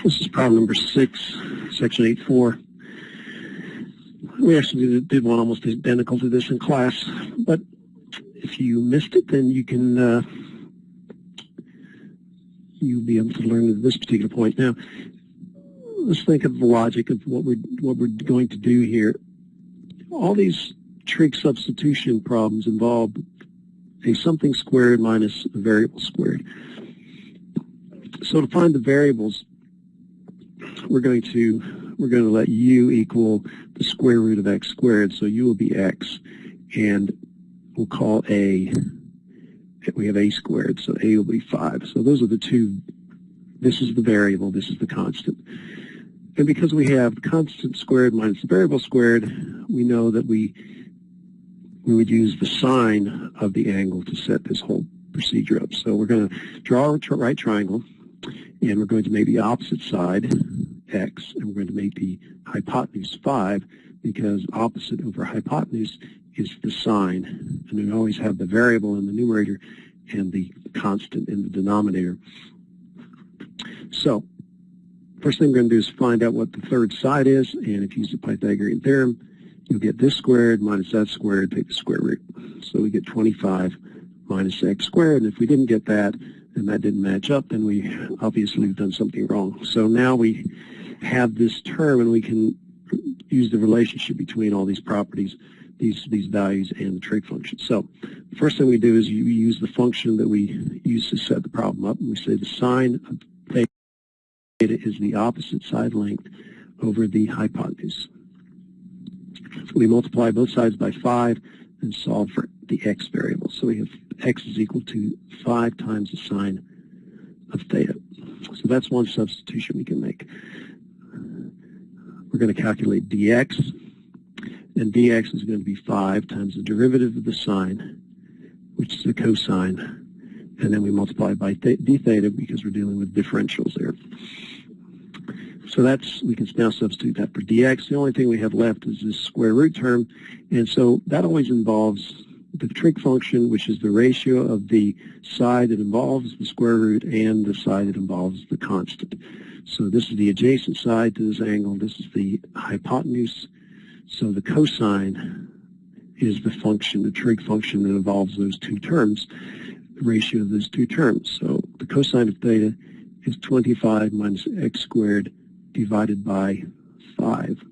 This is problem number 6, section 8.4. We actually did one almost identical to this in class, but if you missed it, then you can you'll be able to learn at this particular point. Now, let's think of the logic of what we're going to do here. All these trig substitution problems involve a something squared minus a variable squared. So to find the variables, we're going to let u equal the square root of x squared. So u will be x, and we'll call a, we have a squared, so a will be 5. So those are the two. This is the variable, this is the constant. And because we have constant squared minus the variable squared, we know that we would use the sine of the angle to set this whole procedure up. So we're going to draw a right triangle, and we're going to make the opposite side x, and we're going to make the hypotenuse 5, because opposite over hypotenuse is the sine. And we always have the variable in the numerator and the constant in the denominator. So first thing we're going to do is find out what the third side is, and if you use the Pythagorean theorem, you'll get this squared minus that squared, take the square root. So we get 25 minus x squared, and if we didn't get that, and that didn't match up, then we obviously have done something wrong. So now we have this term, and we can use the relationship between all these properties, these values, and the trig function. So the first thing we do is you use the function that we use to set the problem up, and we say the sine of theta is the opposite side length over the hypotenuse. So we multiply both sides by 5 and solve for the x variable. So we have x is equal to 5 times the sine of theta. So that's one substitution we can make. We're going to calculate dx, and dx is going to be 5 times the derivative of the sine, which is the cosine, and then we multiply by d theta because we're dealing with differentials there. So we can now substitute that for dx. The only thing we have left is this square root term, and so that always involves the trig function, which is the ratio of the side that involves the square root and the side that involves the constant. So this is the adjacent side to this angle. This is the hypotenuse. So the cosine is the function, the trig function that involves those two terms, the ratio of those two terms. So the cosine of theta is 25 minus x squared divided by 5.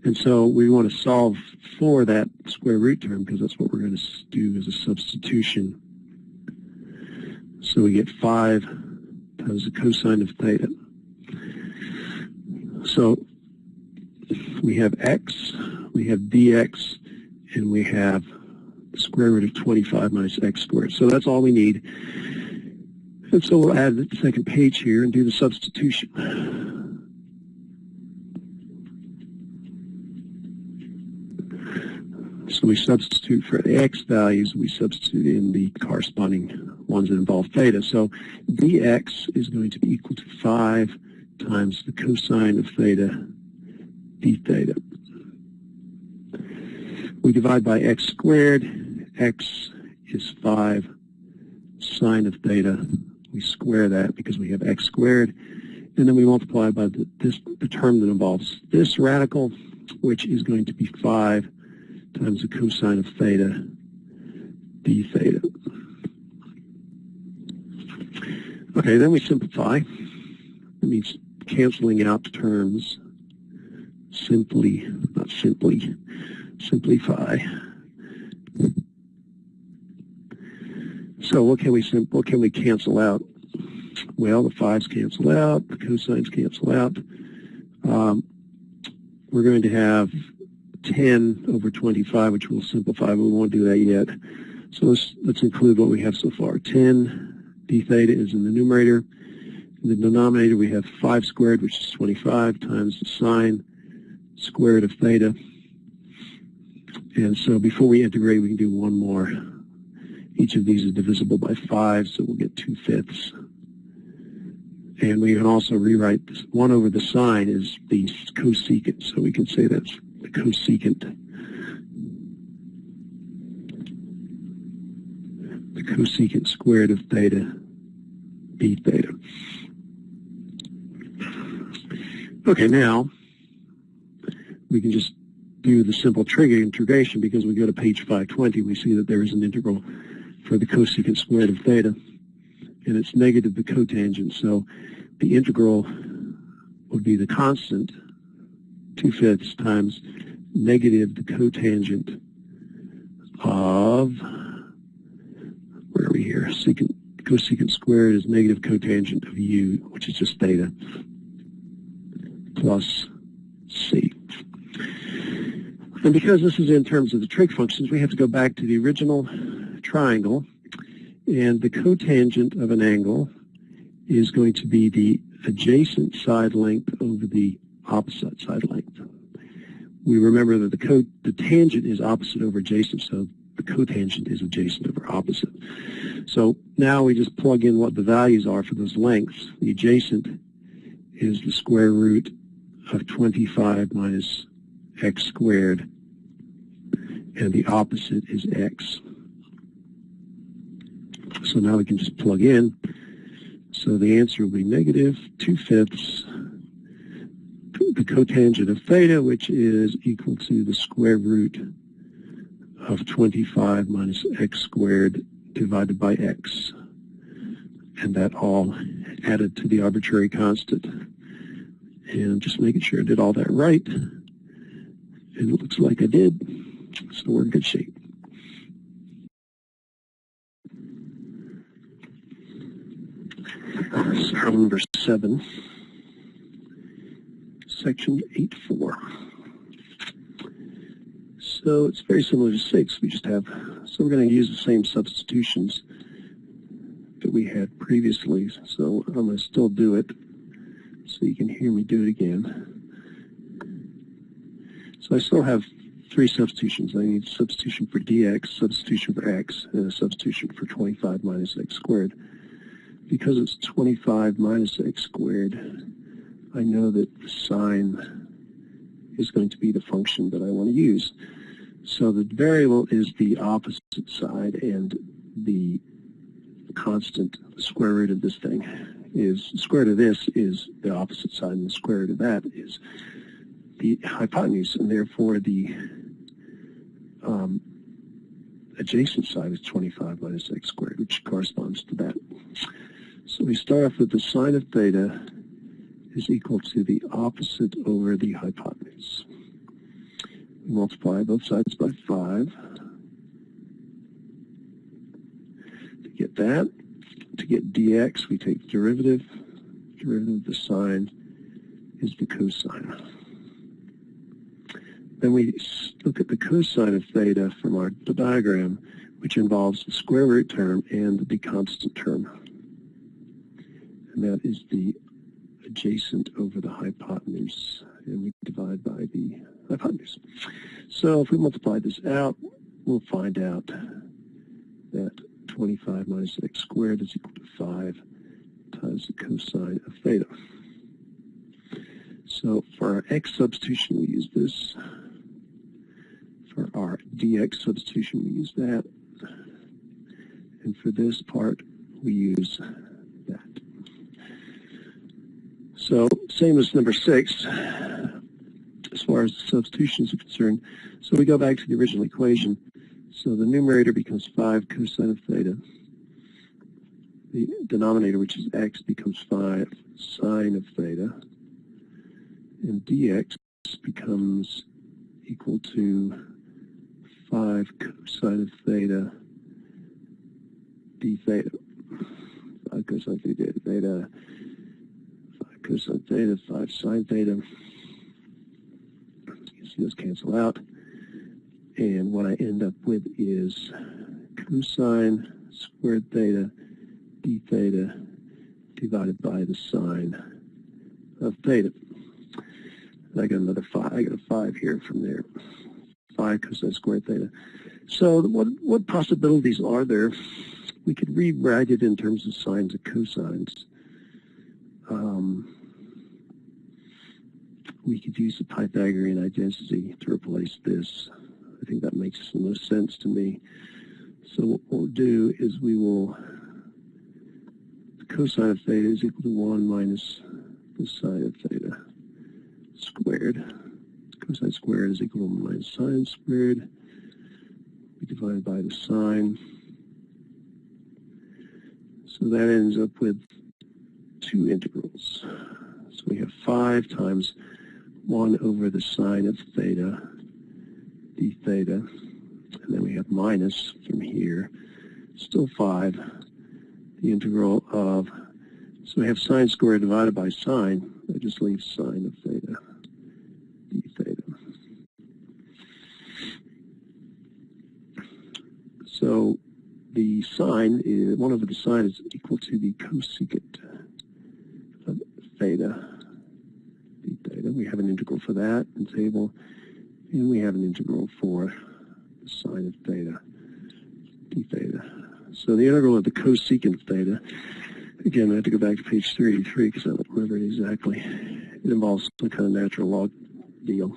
And so we want to solve for that square root term, because that's what we're going to do as a substitution. So we get 5 times the cosine of theta. So we have x, we have dx, and we have the square root of 25 minus x squared. So that's all we need. And so we'll add the second page here and do the substitution. So we substitute for the x values, we substitute in the corresponding ones that involve theta. So dx is going to be equal to 5 times the cosine of theta d theta. We divide by x squared. X is 5 sine of theta. We square that because we have x squared. And then we multiply by the term that involves this radical, which is going to be 5 times the cosine of theta d theta. Okay, then we simplify. That means canceling out terms. Not simply, simplify. So what can we cancel out? Well, the 5's cancel out, the cosines cancel out. We're going to have 10 over 25, which we'll simplify, but we won't do that yet. So let's include what we have so far. 10 d theta is in the numerator. In the denominator, we have 5 squared, which is 25, times the sine squared of theta. And so before we integrate, we can do one more. Each of these is divisible by 5, so we'll get 2/5. And we can also rewrite this. 1 over the sine is the cosecant, so we can say that's the cosecant. The cosecant squared of theta d theta. Okay, now we can just do the simple trig integration because we go to page 520. We see that there is an integral for the cosecant squared of theta, and it's negative the cotangent. So the integral would be the constant 2/5 times negative the cotangent of, where are we here? Cosecant squared is negative cotangent of u, which is just theta, plus c. And because this is in terms of the trig functions, we have to go back to the original triangle, and the cotangent of an angle is going to be the adjacent side length over the opposite side length. We remember that the tangent is opposite over adjacent, so the cotangent is adjacent over opposite. So now we just plug in what the values are for those lengths. The adjacent is the square root of 25 minus x squared, and the opposite is x. So now we can just plug in. So the answer will be negative 2/5 the cotangent of theta, which is equal to the square root of 25 minus x squared divided by x. And that all added to the arbitrary constant. And just making sure I did all that right. And it looks like I did. So we're in good shape. Problem number 7, section 8.4. So it's very similar to 6. We just have, so we're going to use the same substitutions that we had previously. So I'm going to still do it so you can hear me do it again. So I still have 3 substitutions. I need a substitution for dx, substitution for x, and a substitution for 25 minus x squared. Because it's 25 minus x squared, I know that the sine is going to be the function that I want to use. So the variable is the opposite side, and the constant, the square root of this thing, is the square root of this is the opposite side, and the square root of that is the hypotenuse, and therefore the adjacent side is 25 minus x squared, which corresponds to that. So we start off with the sine of theta is equal to the opposite over the hypotenuse. We multiply both sides by 5 to get that. To get dx, we take the derivative. Derivative of the sine is the cosine. Then we look at the cosine of theta from our diagram, which involves the square root term and the constant term. And that is the adjacent over the hypotenuse, and we divide by the hypotenuse. So if we multiply this out, we'll find out that 25 minus x squared is equal to 5 times the cosine of theta. So for our x substitution, we use this. For our dx substitution, we use that. And for this part, we use that. So same as number 6, as far as the substitutions are concerned. So we go back to the original equation. So the numerator becomes 5 cosine of theta. The denominator, which is x, becomes 5 sine of theta. And dx becomes equal to 5 cosine of theta d theta. 5 cosine theta, theta, 5 cosine theta, 5 sine theta. You see those cancel out. And what I end up with is cosine squared theta d theta divided by the sine of theta. And I got another 5. I got a 5 here from there. 5 cosine squared theta. So what possibilities are there? We could rewrite it in terms of sines and cosines. We could use the Pythagorean identity to replace this. I think that makes the most sense to me. So what we'll do is we will, the cosine of theta is equal to 1 minus the sine of theta. squared. Cosine squared is equal to minus sine squared. We divide by the sine. So that ends up with two integrals. So we have 5 times 1 over the sine of theta, d theta. And then we have minus from here, still 5, the integral of, so we have sine squared divided by sine. That just leaves sine of theta, d theta. So the sine, 1 over the sine is equal to the cosecant of theta, d theta. We have an integral for that in the table, and we have an integral for the sine of theta, d theta. So the integral of the cosecant of theta, again, I have to go back to page 383 because I don't remember it exactly. It involves some kind of natural log deal.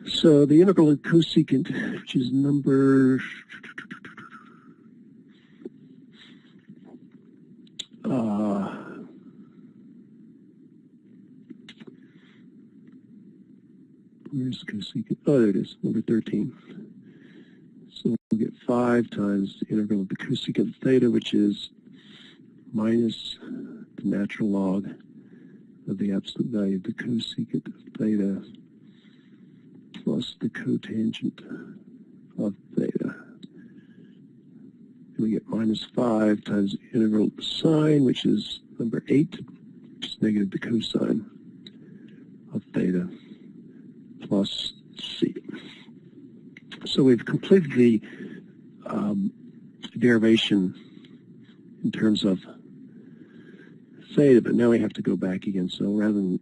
So the integral of cosecant, which is number where's cosecant? Oh, there it is, number 13. So we'll get 5 times the integral of the cosecant of theta, which is minus the natural log of the absolute value of the cosecant of theta plus the cotangent of theta. And we get minus 5 times the integral of the sine, which is number 8, which is negative the cosine of theta, plus c. So we've completed the derivation in terms of theta, but now we have to go back again. So rather than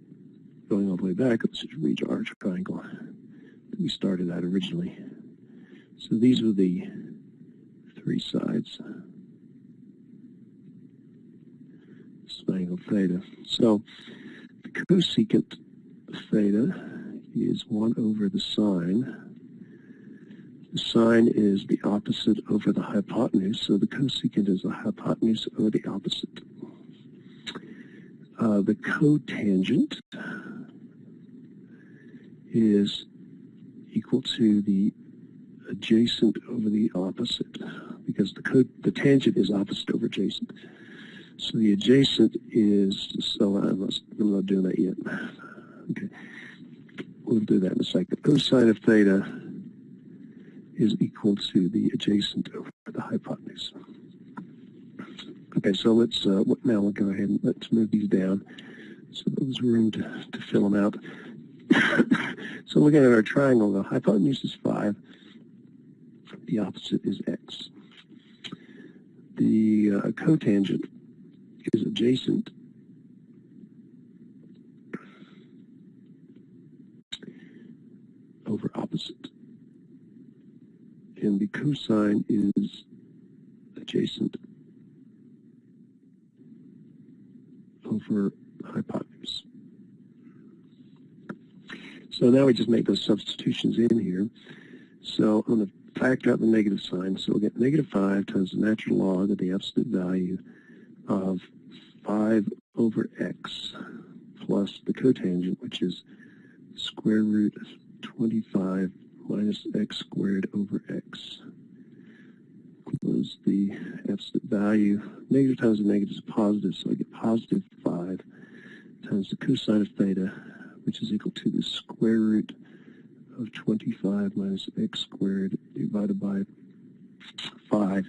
going all the way back, let's just redraw our triangle that we started at originally. So these were the 3 sides. Triangle theta. So the cosecant of theta is 1 over the sine. The sine is the opposite over the hypotenuse, so the cosecant is the hypotenuse over the opposite. The cotangent is equal to the adjacent over the opposite, because the tangent is opposite over adjacent. So the adjacent is, so I'm not doing that yet. Okay, we'll do that in a second. Cosine of theta is equal to the adjacent over the hypotenuse. Okay, so let's now we'll go ahead and let's move these down so there's room to fill them out. So looking at our triangle, the hypotenuse is 5, the opposite is x. The cotangent is adjacent over opposite, and the cosine is adjacent over hypotenuse. So now we just make those substitutions in here. So I'm going to factor out the negative sign. So we'll get negative 5 times the natural log of the absolute value of 5 over x plus the cotangent, which is square root of 25 minus x squared over x. Close the absolute value. Negative times a negative is positive, so I get positive 5 times the cosine of theta, which is equal to the square root of 25 minus x squared divided by 5.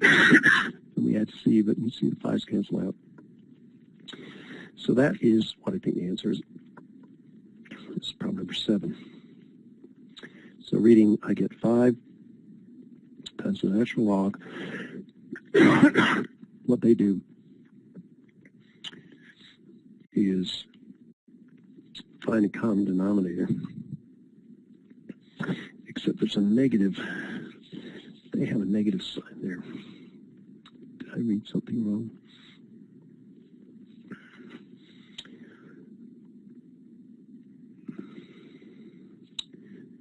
And we add c, but you see the 5's cancel out. So that is what I think the answer is. This is problem number 7. So reading, I get 5 times the natural log. What they do is find a common denominator, except there's a negative. They have a negative sign there. Did I read something wrong?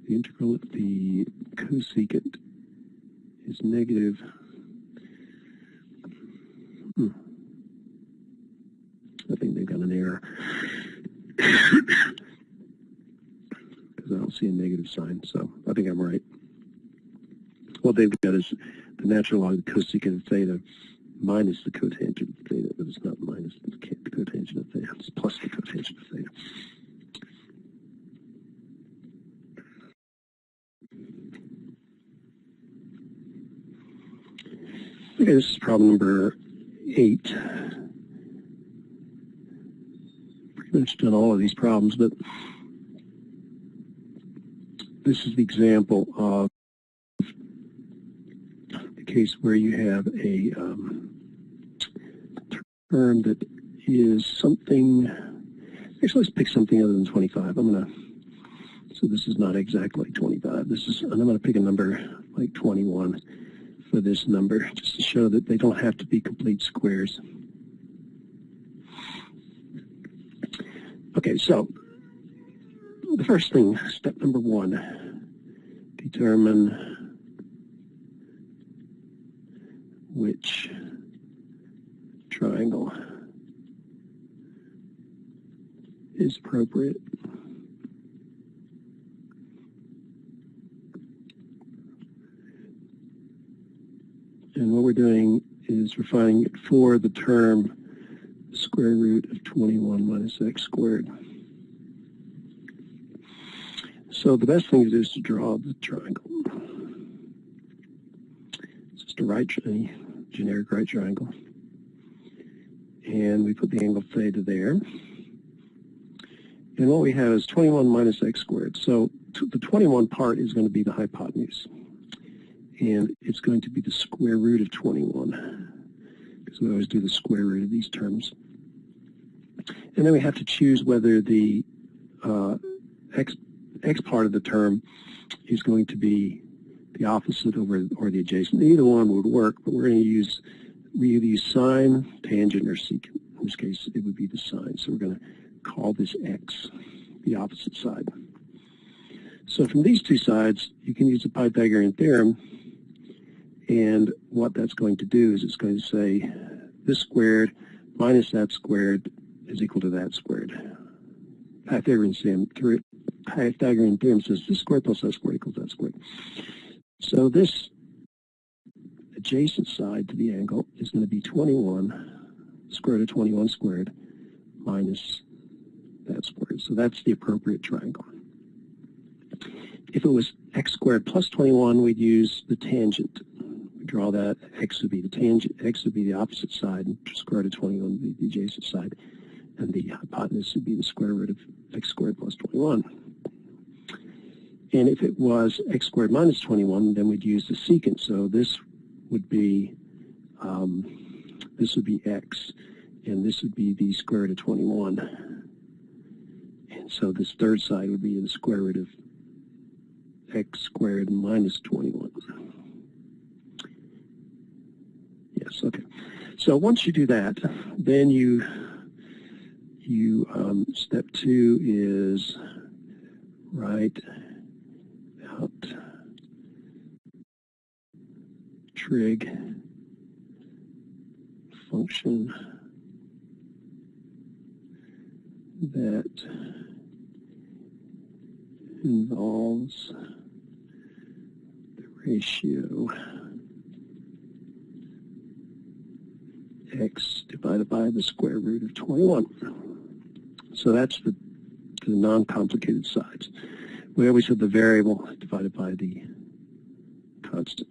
The integral of the cosecant is negative. I think they've got an error. Because I don't see a negative sign, so I think I'm right. What they've got is the natural log of cosecant of theta minus the cotangent of theta, but it's not minus the cotangent of theta, it's plus the cotangent of theta. Okay, this is problem number 8. Pretty much done all of these problems, but this is the example of the case where you have a term that is something, actually let's pick something other than 25. So this is not exactly 25. And I'm going to pick a number like 21 for this number, just to show that they don't have to be complete squares. Okay, so the first thing, step number 1, determine which triangle is appropriate. And what we're doing is we're finding it for the term square root of 21 minus x squared. So the best thing to do is to draw the triangle. It's just a generic right triangle. And we put the angle theta there. And what we have is 21 minus x squared. So the 21 part is going to be the hypotenuse. And it's going to be the square root of 21, because we always do the square root of these terms. And then we have to choose whether the x part of the term is going to be the opposite or the adjacent. Either one would work, but we either use sine, tangent, or secant. In this case, it would be the sine. So we're going to call this x, the opposite side. So from these two sides, you can use the Pythagorean theorem. And what that's going to do is it's going to say this squared minus that squared is equal to that squared. Pythagorean theorem says this squared plus that squared equals that squared. So this adjacent side to the angle is going to be 21 square root of 21 squared minus that squared. So that's the appropriate triangle. If it was x squared plus 21, we'd use the tangent. Draw that, x would be the tangent, x would be the opposite side, and square root of 21 would be the adjacent side, and the hypotenuse would be the square root of x squared plus 21. And if it was x squared minus 21, then we'd use the secant. So this would be x, and this would be the square root of 21. And so this third side would be the square root of x squared minus 21. Yes, okay. So once you do that, then step 2 is write out trig function that involves the ratio x divided by the square root of 21. So that's the non-complicated sides. We always have the variable divided by the constant.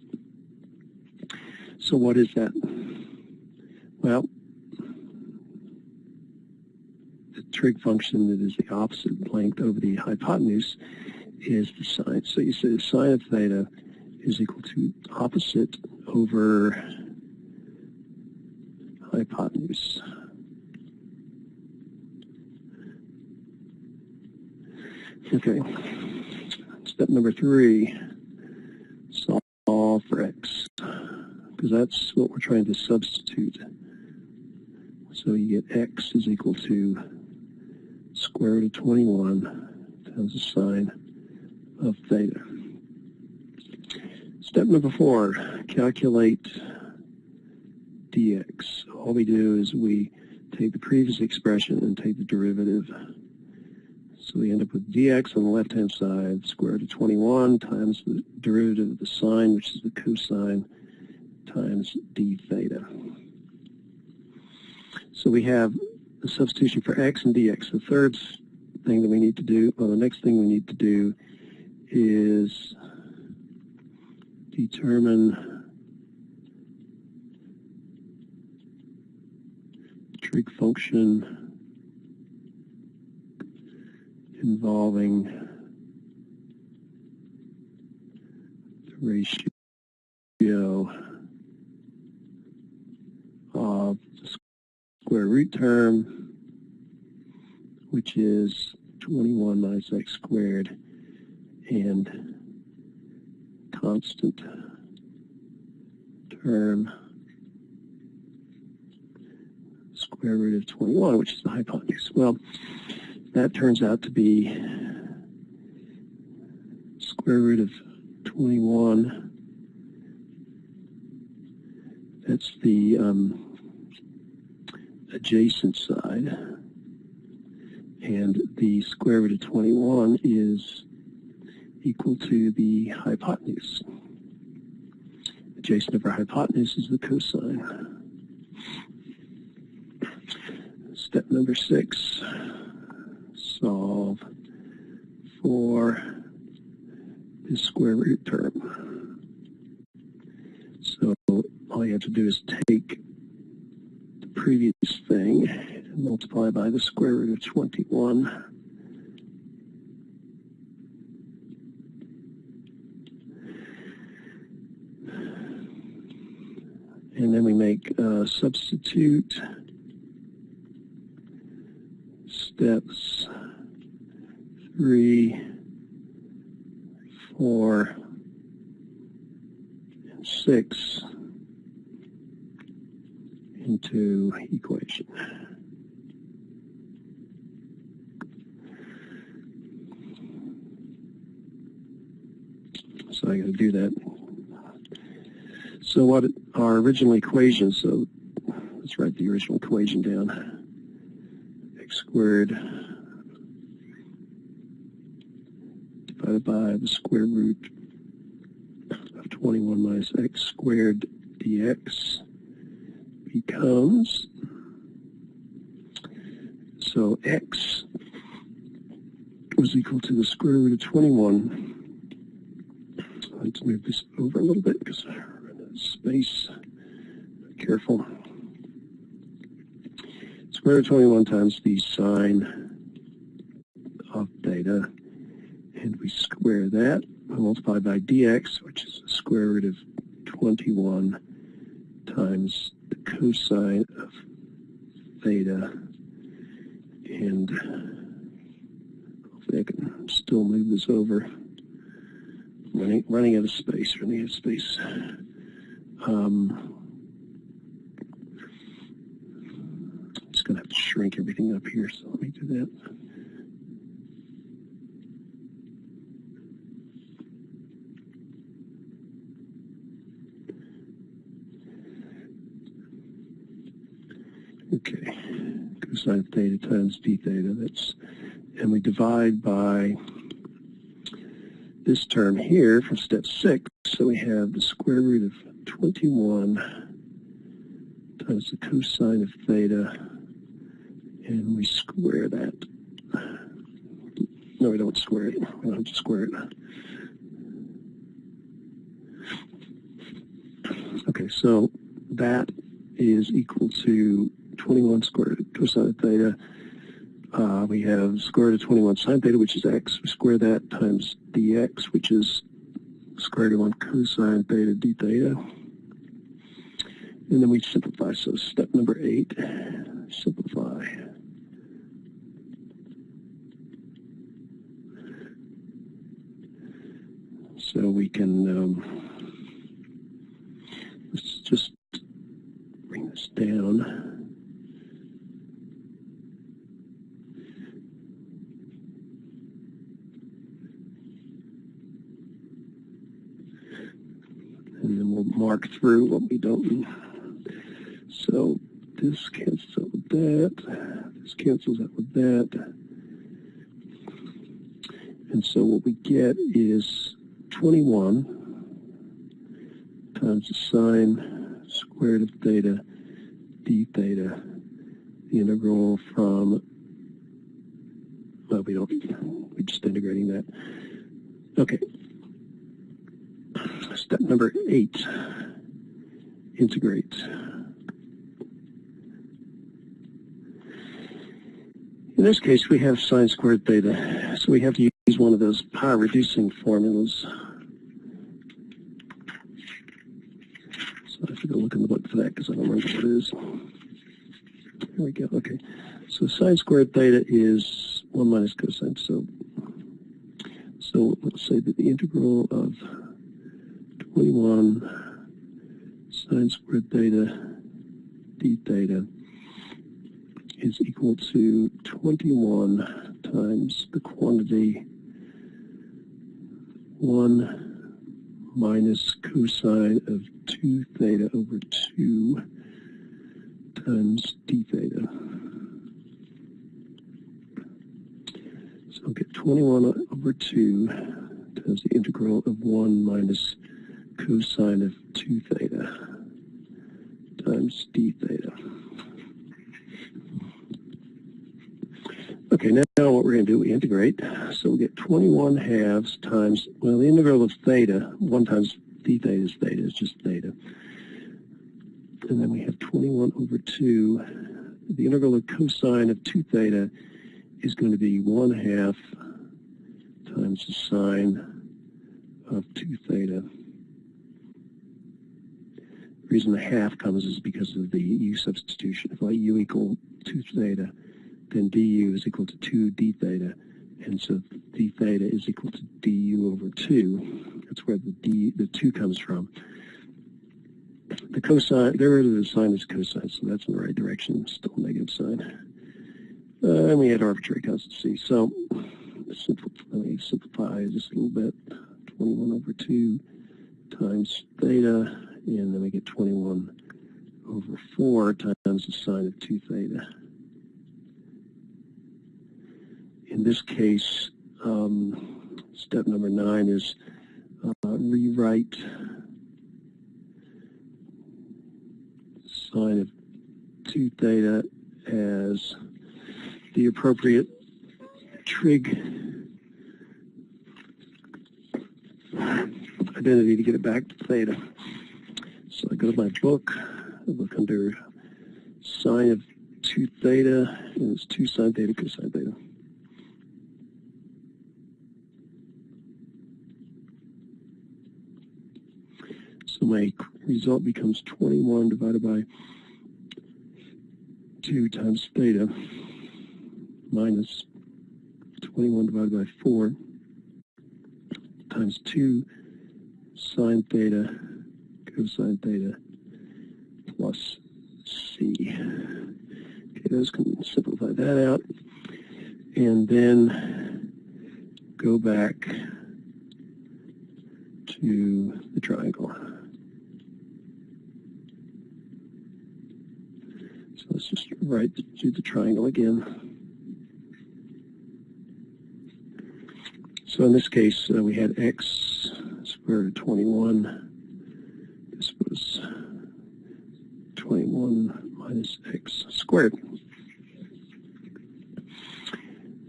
So what is that? Well, the trig function that is the opposite length over the hypotenuse is the sine. So you say the sine of theta is equal to opposite over hypotenuse. Okay, step number 3, solve for x, because that's what we're trying to substitute. So you get x is equal to square root of 21 times the sine of theta. Step number 4, calculate dx. All we do is we take the previous expression and take the derivative. So we end up with dx on the left-hand side, square root of 21 times the derivative of the sine, which is the cosine, times d theta. So we have the substitution for x and dx. The third thing that we need to do, well, the next thing we need to do is determine the trig function involving the ratio of the square root term, which is 21 minus x squared, and constant term square root of 21, which is the hypotenuse. Well, that turns out to be square root of 21. That's the adjacent side. And the square root of 21 is equal to the hypotenuse. Adjacent of our hypotenuse is the cosine. Step number 6. Solve for the square root term. So all you have to do is take the previous thing and multiply by the square root of 21. And then we make substitute steps 3, 4, and 6 into equation. So I got to do that. So what our original equation, so let's write the original equation down. X squared divided by the square root of 21 minus x squared dx becomes, so x was equal to the square root of 21. Let's move this over a little bit because I run out of space. Be careful. Square root of 21 times the sine of theta, and we square that. We multiply by dx, which is the square root of 21 times the cosine of theta, and hopefully I can still move this over. Running out of space. Just going to have to shrink everything up here, so let me do that. Okay, cosine theta times d theta, and we divide by this term here from step 6, so we have the square root of 21 times the cosine of theta, and we square that. No, we don't square it. We don't have to square it. Okay, so that is equal to 21 square root of cosine of theta. We have square root of 21 sine theta, which is x. We square that times dx, which is square root of 1 cosine theta d theta. And then we simplify. So step number 8, simplify. So we can, let's just bring this down. And then we'll mark through what we don't. So this cancels out with that. This cancels out with that. And so what we get is 21 times the sine squared of theta d theta, the integral from, well, we're just integrating that. Okay. Step number 8, integrate. In this case, we have sine squared theta, so we have to use one of those power reducing formulas. So I have to go look in the book for that because I don't remember what it is. Here we go. Okay. So sine squared theta is 1 minus cosine. So let's say that the integral of 21 sine squared theta d theta is equal to 21 times the quantity 1 minus cosine of 2 theta over 2 times d theta. So I'll get 21 over 2 times the integral of 1 minus cosine of 2 theta times d theta. Okay, now what we're going to do, we integrate. So we get 21 halves times, well, the integral of theta, 1 times d theta is theta, it's just theta. And then we have 21 over 2. The integral of cosine of 2 theta is going to be 1 half times the sine of 2 theta. The reason the half comes is because of the u substitution. If I u equal 2 theta, then du is equal to 2 d theta, and so d theta is equal to du over 2. That's where the 2 comes from. The cosine, derivative of the sine is cosine, so that's in the right direction, still a negative sign. And we had arbitrary constancy. So let me simplify just a little bit. 21 over 2 times theta, and then we get 21 over 4 times the sine of 2 theta. In this case, step number 9 is rewrite sine of 2 theta as the appropriate trig identity to get it back to theta. So I go to my book, I look under sine of 2 theta, and it's 2 sine theta cosine theta. So my result becomes 21 divided by 2 times theta minus 21 divided by 4 times 2 sine theta cosine theta plus c. Okay, those can simplify that out. And then go back to the triangle. So let's just do the triangle again. So in this case, we had x square root of 21. This was 21 minus x squared.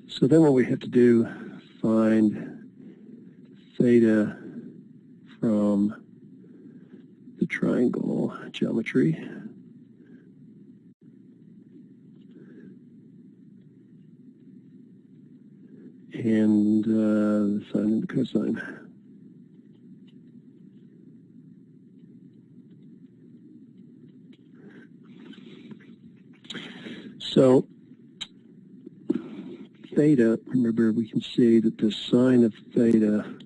So then what we have to do, find theta from the triangle geometry. And the sine and the cosine. So theta, remember we can see that the sine of theta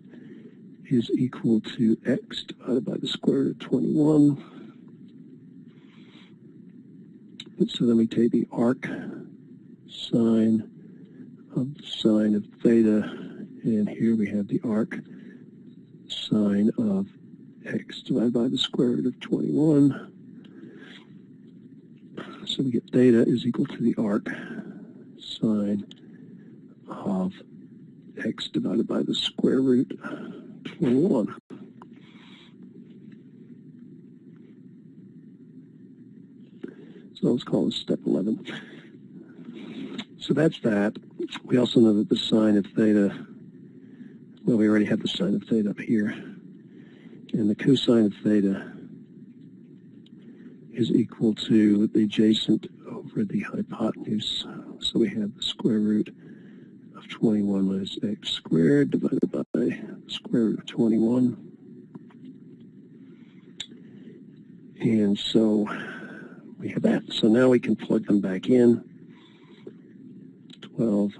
is equal to x divided by the square root of 21. And so then we take the arc sine of the sine of theta, and here we have the arc sine of x divided by the square root of 21. So we get theta is equal to the arc sine of x divided by the square root 21. So let's call this step 11. So that's that. We also know that the sine of theta, well, we already have the sine of theta up here. And the cosine of theta is equal to the adjacent over the hypotenuse. So we have the square root of 21 minus x squared divided by the square root of 21. And so we have that. So now we can plug them back in. 12.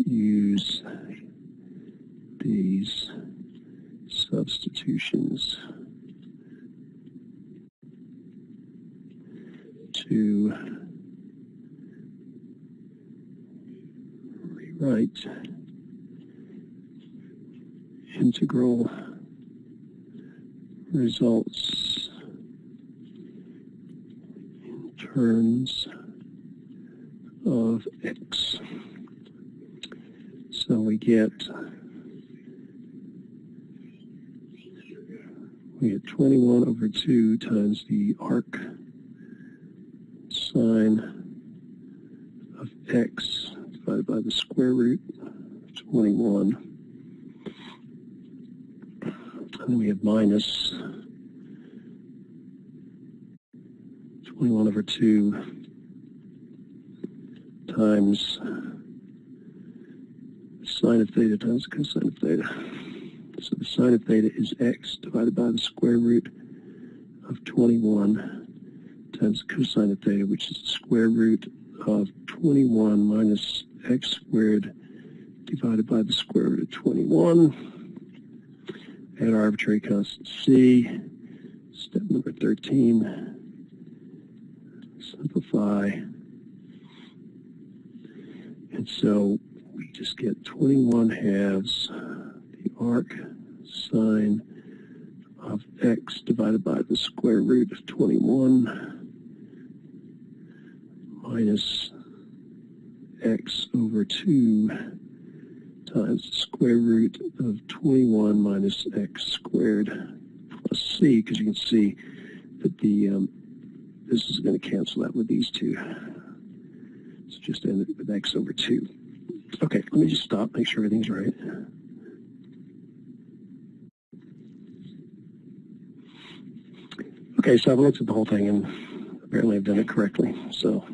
Use these substitutions to rewrite integral results in terms of x. So we get 21 over 2 times the arc sine of x divided by the square root of 21. And then we have minus 21 over 2 times sine of theta times cosine of theta. So the sine of theta is x divided by the square root of 21 times cosine of theta, which is the square root of 21 minus x squared divided by the square root of 21. Add our arbitrary constant c. Step number 13. Simplify. And so we just get 21 halves the arc sine of x divided by the square root of 21 minus x over 2 times the square root of 21 minus x squared plus c, because you can see that the this is going to cancel out with these two. So just end it with x over 2. Okay, let me just stop, make sure everything's right. Okay, so I've looked at the whole thing, and apparently I've done it correctly. So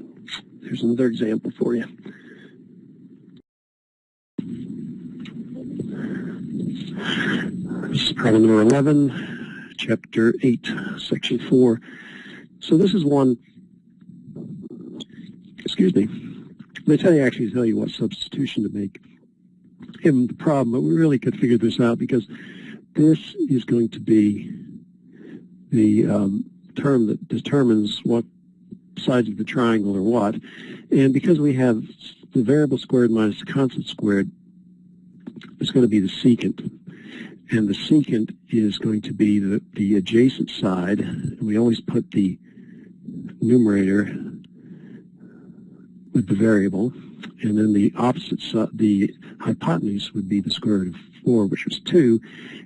here's another example for you. This is problem number 11, chapter 8, section 4. So this is one, excuse me, they tell you what substitution to make in the problem, but we really could figure this out because this is going to be the term that determines what sides of the triangle are what. And because we have the variable squared minus the constant squared, it's going to be the secant. And the secant is going to be the adjacent side. And we always put the numerator with the variable. And then the opposite side, the hypotenuse, would be the square root of 4, which was 2.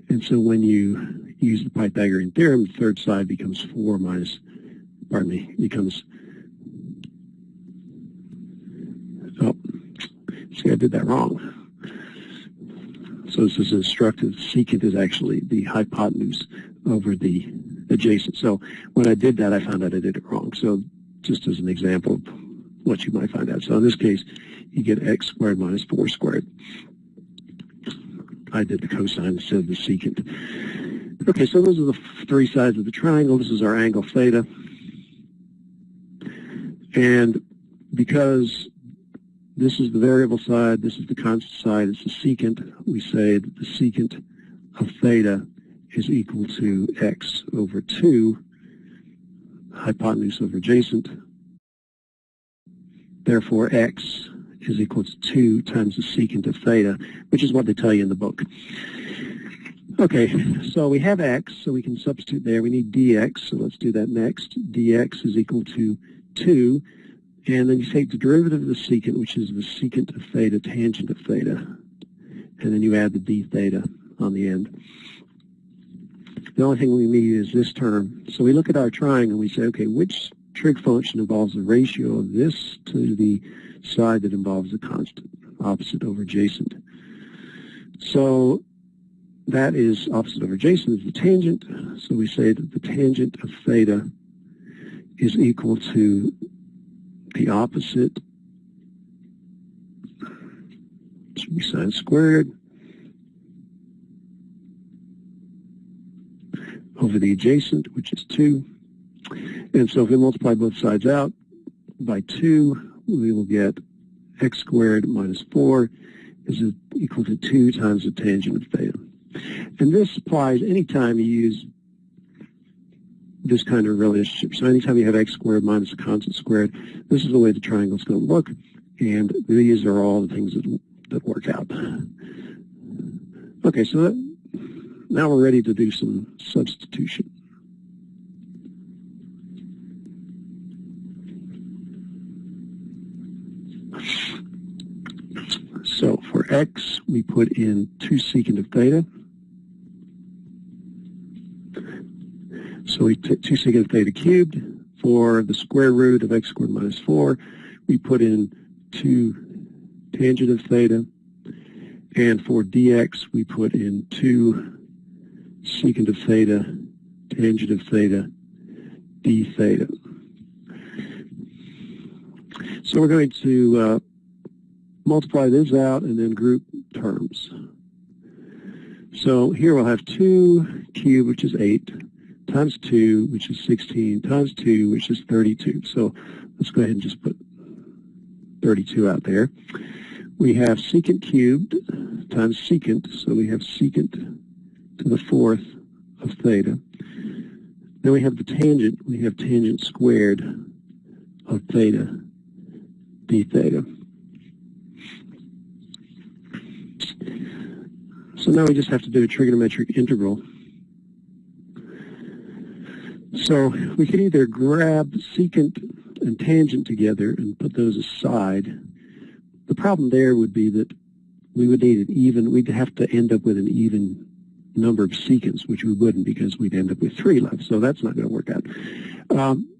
And so when you use the Pythagorean theorem, the third side becomes 4 minus, pardon me, becomes, oh, see, I did that wrong. So this is instructive. Secant is actually the hypotenuse over the adjacent. So when I did that, I found out I did it wrong. So just as an example of what you might find out. So in this case, you get x squared minus 4 squared. I did the cosine instead of the secant. Okay, so those are the three sides of the triangle. This is our angle theta. And because this is the variable side, this is the constant side, it's the secant, we say that the secant of theta is equal to x over 2, hypotenuse over adjacent. Therefore, x is equal to 2 times the secant of theta, which is what they tell you in the book. Okay, so we have x, so we can substitute there. We need dx, so let's do that next. dx is equal to 2, and then you take the derivative of the secant, which is the secant of theta tangent of theta, and then you add the d theta on the end. The only thing we need is this term. So we look at our triangle and we say, okay, which trig function involves the ratio of this to the side that involves the constant, opposite over adjacent? So that is opposite over adjacent is the tangent. So we say that the tangent of theta is equal to the opposite, should be sine squared, over the adjacent, which is 2. And so if we multiply both sides out by 2, we will get x squared minus 4 is equal to 2 times the tangent of theta. And this applies anytime you use this kind of relationship. So anytime you have x squared minus a constant squared, this is the way the triangle is going to look. And these are all the things that work out. Okay, so now we're ready to do some substitution. So for x, we put in 2 secant of theta. So we took 2 secant of theta cubed. For the square root of x squared minus 4, we put in 2 tangent of theta. And for dx, we put in 2 secant of theta, tangent of theta, d theta. So we're going to multiply this out and then group terms. So here we'll have 2 cubed, which is 8, times 2, which is 16, times 2, which is 32. So let's go ahead and just put 32 out there. We have secant cubed times secant, so we have secant to the 4th of theta. Then we have the tangent. We have tangent squared of theta, d theta. So now we just have to do a trigonometric integral. So we can either grab secant and tangent together and put those aside. The problem there would be that we would need an even, we'd have to end up with an even number of secants, which we wouldn't because we'd end up with 3 left. So that's not going to work out.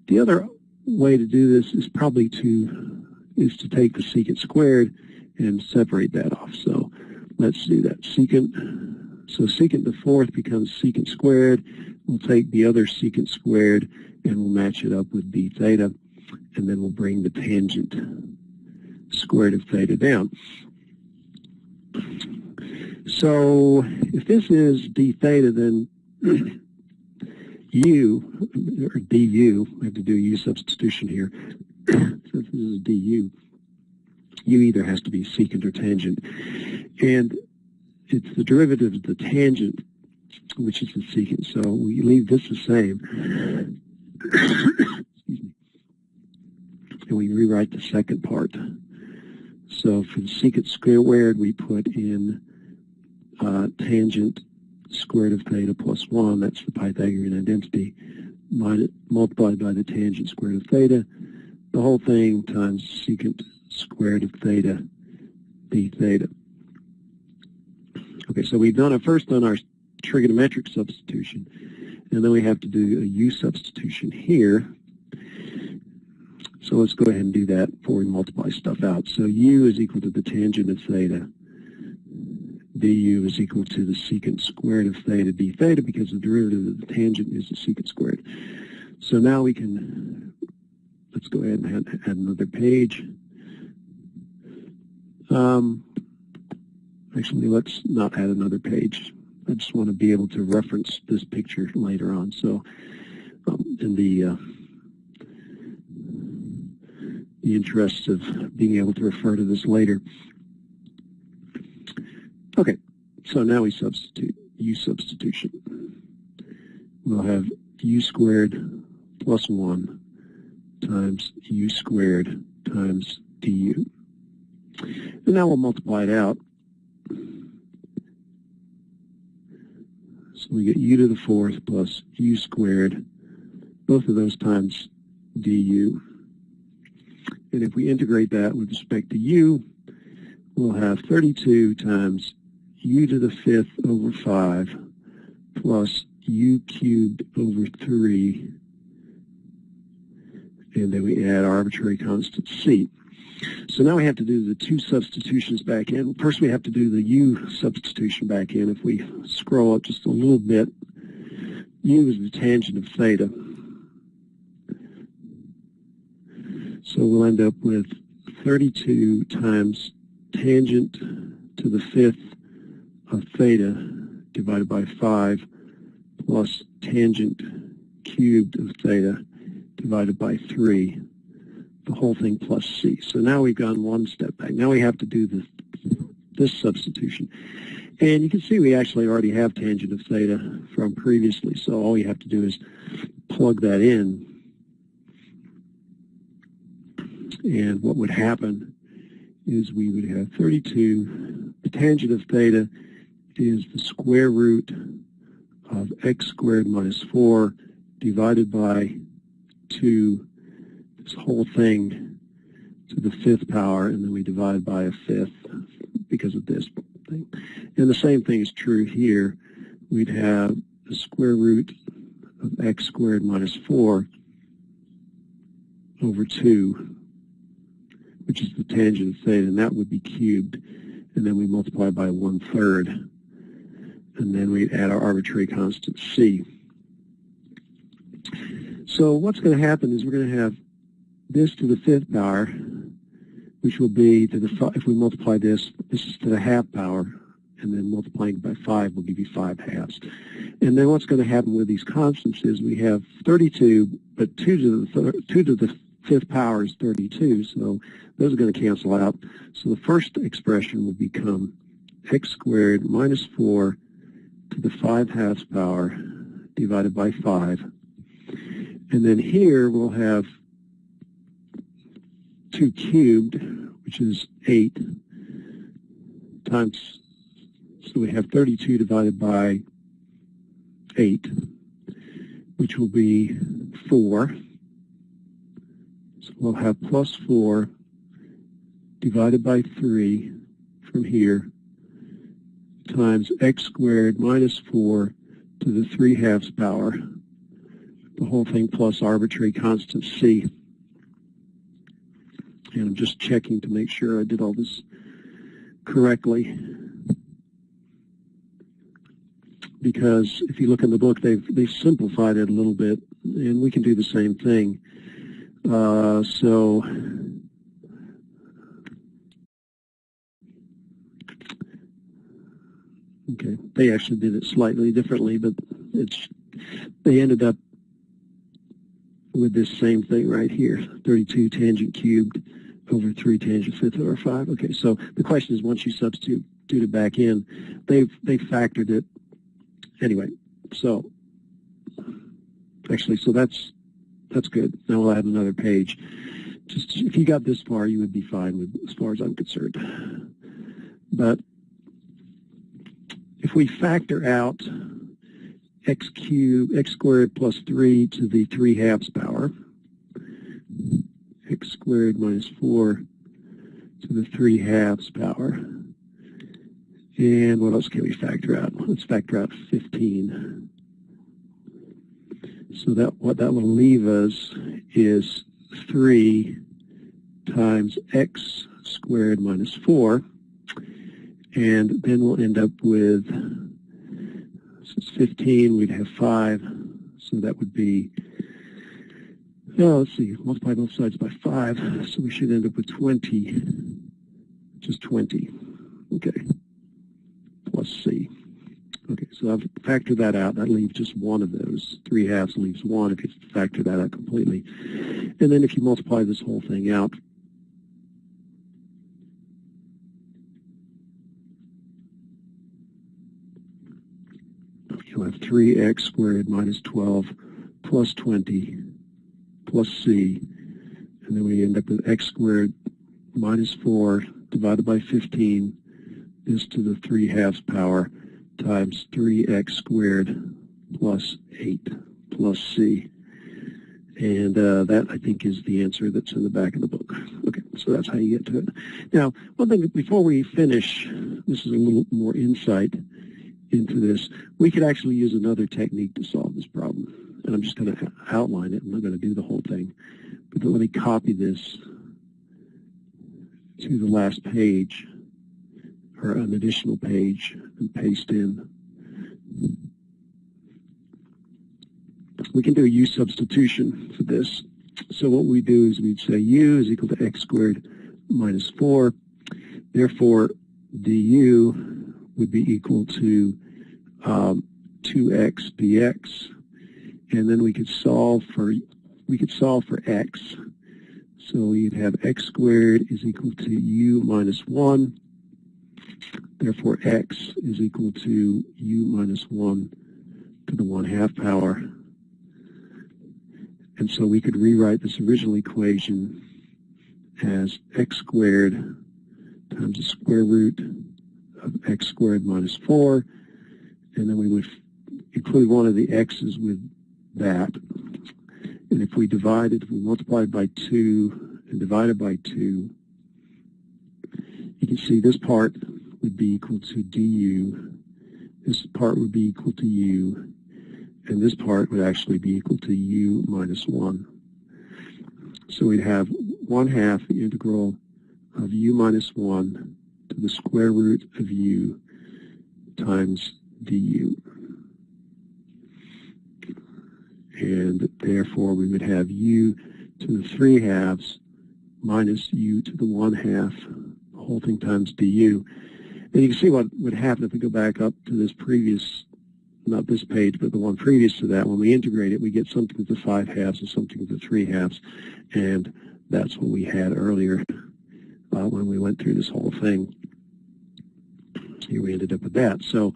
The other way to do this is probably to take the secant squared and separate that off. So let's do that. Secant, so secant to the 4th becomes secant squared. We'll take the other secant squared and we'll match it up with d theta, and then we'll bring the tangent squared of theta down. So if this is d theta, then u, or du, we have to do u substitution here. Since this is du, u either has to be secant or tangent. And it's the derivative of the tangent, which is the secant. So we leave this the same. Excuse me. And we rewrite the second part. So for the secant squared, we put in tangent squared of theta plus 1. That's the Pythagorean identity, multiplied by the tangent squared of theta. The whole thing times secant squared of theta, d theta. Okay, so we've first done our trigonometric substitution, and then we have to do a u substitution here. So let's go ahead and do that before we multiply stuff out. So u is equal to the tangent of theta. du is equal to the secant squared of theta d theta, because the derivative of the tangent is the secant squared. So now we can, let's go ahead and add another page. Actually, let's not add another page. I just want to be able to reference this picture later on. So in the interest of being able to refer to this later. Okay, so now we substitute, u substitution. We'll have u squared plus 1 times u squared times du. And now we'll multiply it out. So we get u to the 4th plus u squared, both of those times du. And if we integrate that with respect to u, we'll have 32 times u to the 5th over 5 plus u cubed over 3, and then we add our arbitrary constant c. So now we have to do the two substitutions back in. First we have to do the u substitution back in. If we scroll up just a little bit, u is the tangent of theta. So we'll end up with 32 times tangent to the 5th of theta divided by 5 plus tangent cubed of theta divided by 3, the whole thing plus c. So now we've gone one step back. Now we have to do this substitution. And you can see we actually already have tangent of theta from previously, so all we have to do is plug that in. And what would happen is we would have 32, the tangent of theta is the square root of x squared minus 4 divided by 2, this whole thing to the 5th power, and then we divide by a 5th because of this thing. And the same thing is true here. We'd have the square root of x squared minus 4 over 2, which is the tangent of theta, and that would be cubed. And then we multiply by 1/3. And then we add our arbitrary constant c. So what's going to happen is we're going to have this to the 5th power, which will be to the, if we multiply this is to the 1/2 power, and then multiplying by 5 will give you 5/2. And then what's going to happen with these constants is we have 32, but 2 to the 5th power is 32, so those are going to cancel out. So the first expression will become x squared minus 4 to the 5/2 power divided by 5. And then here we'll have 2 cubed, which is 8, times, so we have 32 divided by 8, which will be 4. So we'll have plus 4 divided by 3 from here times x squared minus 4 to the 3/2 power, the whole thing plus arbitrary constant c. And I'm just checking to make sure I did all this correctly, because if you look in the book, they've simplified it a little bit, and we can do the same thing. Okay, they actually did it slightly differently, but they ended up with this same thing right here, 32 tangent cubed over 3 tangent 5th over 5. Okay, so the question is, once you substitute it back in, they've factored it anyway. So actually, so that's good. Now we'll add another page. Just if you got this far, you would be fine with, as far as I'm concerned. But if we factor out x squared plus 3 to the 3/2 power, x squared minus 4 to the 3/2 power, and what else can we factor out? Let's factor out 15. So that what that will leave us is 3 times x squared minus 4, and then we'll end up with, since 15, we'd have 5, so that would be, let's see, multiply both sides by 5, so we should end up with 20, just 20, okay, plus c. Okay, so I've factored that out. That leaves just one of those. 3/2 leaves 1 if you factor that out completely. And then if you multiply this whole thing out, you'll have 3x squared minus 12 plus 20 plus c. And then we end up with x squared minus 4 divided by 15 is to the 3/2 power times 3x squared plus 8 plus c. And that, I think, is the answer that's in the back of the book. Okay, so that's how you get to it. Now, one thing before we finish, this is a little more insight into this. We could actually use another technique to solve this problem. And I'm just going to outline it. I'm not going to do the whole thing. But let me copy this to the last page, or an additional page, and paste in. We can do a u substitution for this. So what we do is we'd say u is equal to x squared minus 4. Therefore, du would be equal to 2x dx. And then we could solve for x. So we'd have x squared is equal to u minus 1. Therefore, x is equal to u minus 1 to the 1/2 power. And so we could rewrite this original equation as x squared times the square root of x squared minus 4. And then we would include one of the x's with that. And if we multiplied by 2 and divided by 2, you can see this part would be equal to du. This part would be equal to u. And this part would actually be equal to u minus 1. So we'd have 1/2 the integral of u minus 1 to the square root of u times du. And therefore we would have u to the 3/2 minus u to the 1/2, the whole thing times du. And you can see what would happen if we go back up to this previous, not this page, but the one previous to that. When we integrate it, we get something to the 5/2 and something to the 3/2, and that's what we had earlier when we went through this whole thing. Here we ended up with that. So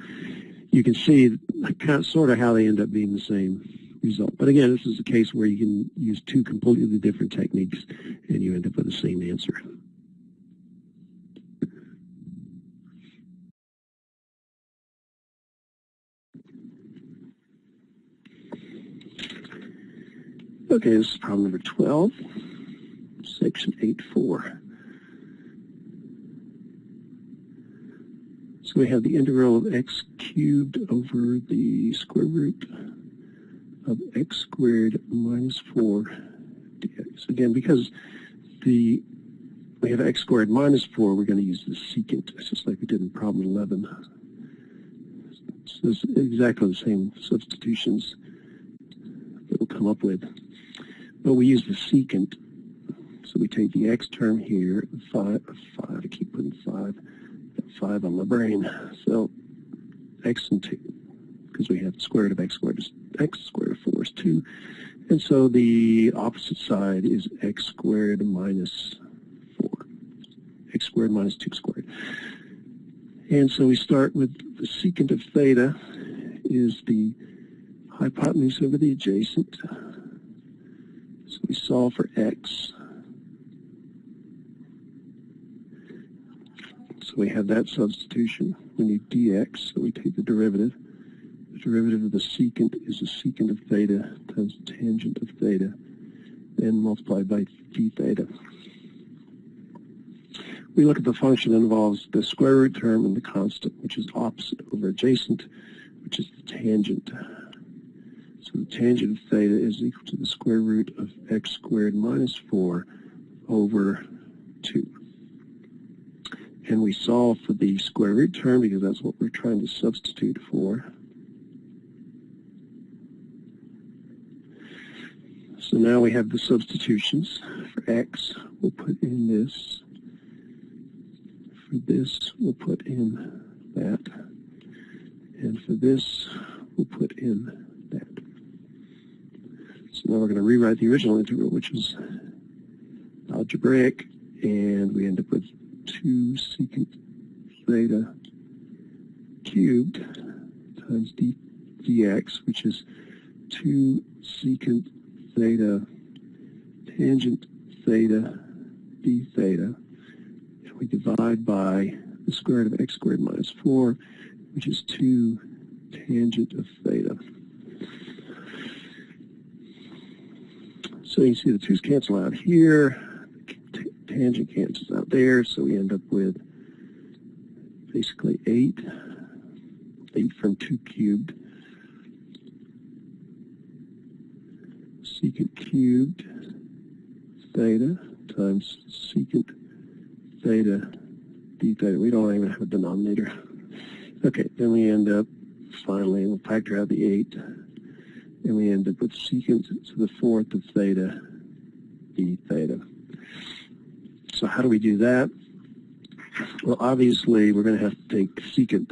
you can see sort of how they end up being the same result. But again, this is a case where you can use two completely different techniques, and you end up with the same answer. Okay, this is problem number 12, section 8.4. So we have the integral of x cubed over the square root of x squared minus 4 dx. Again, because we have x squared minus 4, we're going to use the secant. It's just like we did in problem 11. So it's exactly the same substitutions that we'll come up with. But we use the secant. So we take the x term here, 5, I keep putting 5, 5 on my brain. So x and 2, because we have the square root of x squared is x, square root of 4 is 2. And so the opposite side is x squared minus 4. X squared minus 2 squared. And so we start with the secant of theta is the hypotenuse over the adjacent. So we solve for x. So we have that substitution. We need dx, so we take the derivative. The derivative of the secant is the secant of theta times the tangent of theta, then multiplied by d theta. We look at the function that involves the square root term and the constant, which is opposite over adjacent, which is the tangent. So the tangent of theta is equal to the square root of x squared minus 4 over 2. And we solve for the square root term because that's what we're trying to substitute for. So now we have the substitutions. For x, we'll put in this. For this, we'll put in that. And for this, we'll put in that. So now we're going to rewrite the original integral, which is algebraic, and we end up with 2 secant theta cubed times dx, which is 2 secant theta tangent theta d theta. And we divide by the square root of x squared minus 4, which is 2 tangent of theta. So you see the 2's cancel out here, tangent cancels out there, so we end up with basically 8 from 2 cubed, secant cubed theta times secant theta d theta. We don't even have a denominator. Okay, then we end up, finally, we'll factor out the 8, and we end up with secant to the 4th of theta d theta. So how do we do that? Well, obviously, we're going to have to take secant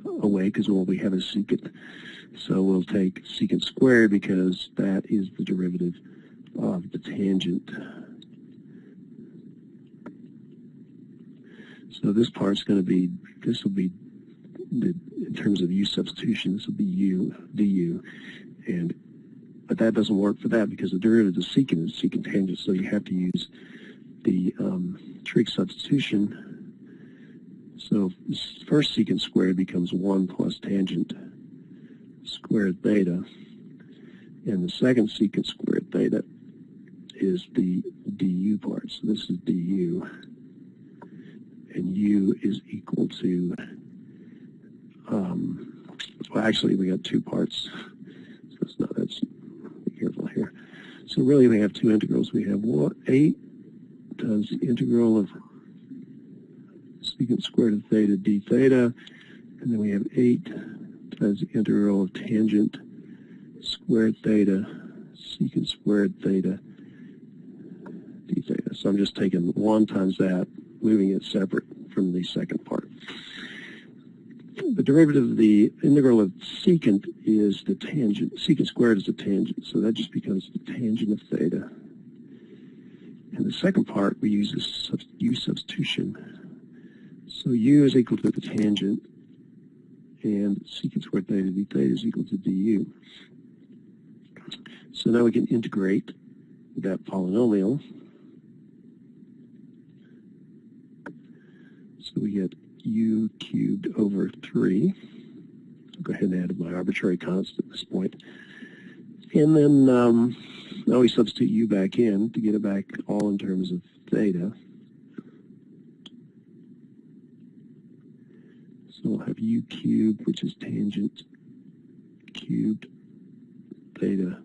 away because all we have is secant. So we'll take secant squared because that is the derivative of the tangent. So this part's going to be, this will be, in terms of u substitution, this will be u du. But that doesn't work for that because the derivative of secant is secant tangent, so you have to use the trig substitution. So this first secant squared becomes 1 plus tangent squared theta, and the second secant squared theta is the du part. So this is du, and u is equal to, well, actually we got 2 parts, so that's be careful here. So really we have 2 integrals. We have 8 times the integral of secant squared of theta d theta, and then we have 8 times the integral of tangent squared theta secant squared theta d theta. So I'm just taking 1 times that, moving it separate from the second part. The derivative of the integral of secant is the tangent. Secant squared is the tangent, so that just becomes the tangent of theta. In the second part, we use this u substitution. So u is equal to the tangent, and secant squared theta d theta is equal to du. So now we can integrate that polynomial. So we get u cubed over 3. I'll go ahead and add my arbitrary constant at this point. And then now we substitute u back in to get it back all in terms of theta. So we'll have u cubed, which is tangent cubed theta.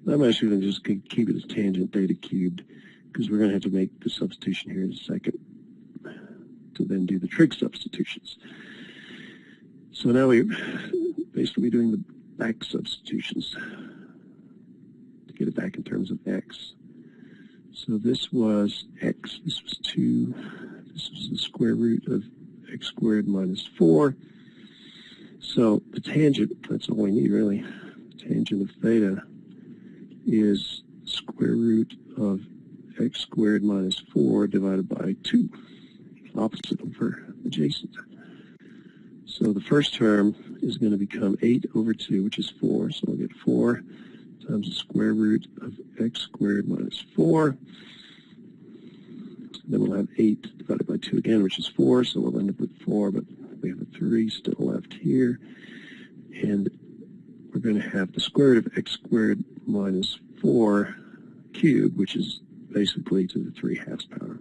I'm actually going to just keep it as tangent theta cubed because we're going to have to make the substitution here in a second to then do the trig substitutions. So now we're basically doing the back substitutions to get it back in terms of x. So this was x, this was 2, this was the square root of x squared minus 4. So the tangent, that's all we need really. The tangent of theta is square root of x squared minus 4 divided by 2. Opposite over adjacent. So the first term is going to become 8 over 2, which is 4. So we'll get 4 times the square root of x squared minus 4. Then we'll have 8 divided by 2 again, which is 4. So we'll end up with 4, but we have a 3 still left here. And we're going to have the square root of x squared minus 4 cubed, which is basically to the 3/2 power.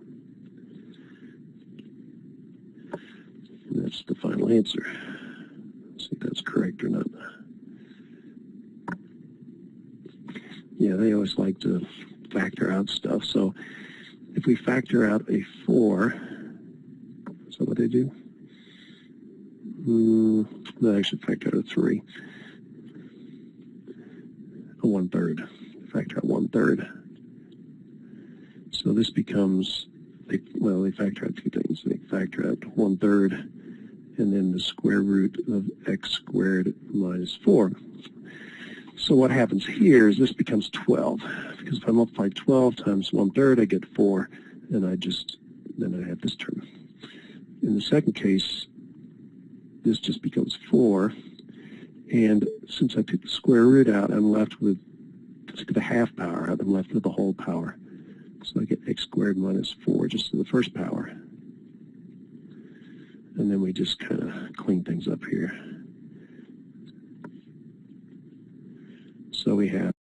And that's the final answer. Let's see if that's correct or not. Yeah, they always like to factor out stuff. So if we factor out a 4, is that what they do? No, I should factor out a 3. A 1/3. Factor out 1/3. So this becomes, they factor out 2 things. They factor out 1/3 and then the square root of x squared minus 4. So what happens here is this becomes 12, because if I multiply 12 times 1/3, I get 4, and then I have this term. In the second case, this just becomes 4, and since I took the square root out, I'm left with, took the 1/2 power out, I'm left with the whole power. So I get x squared minus 4 just to the first power. And then we just kind of clean things up here. So we have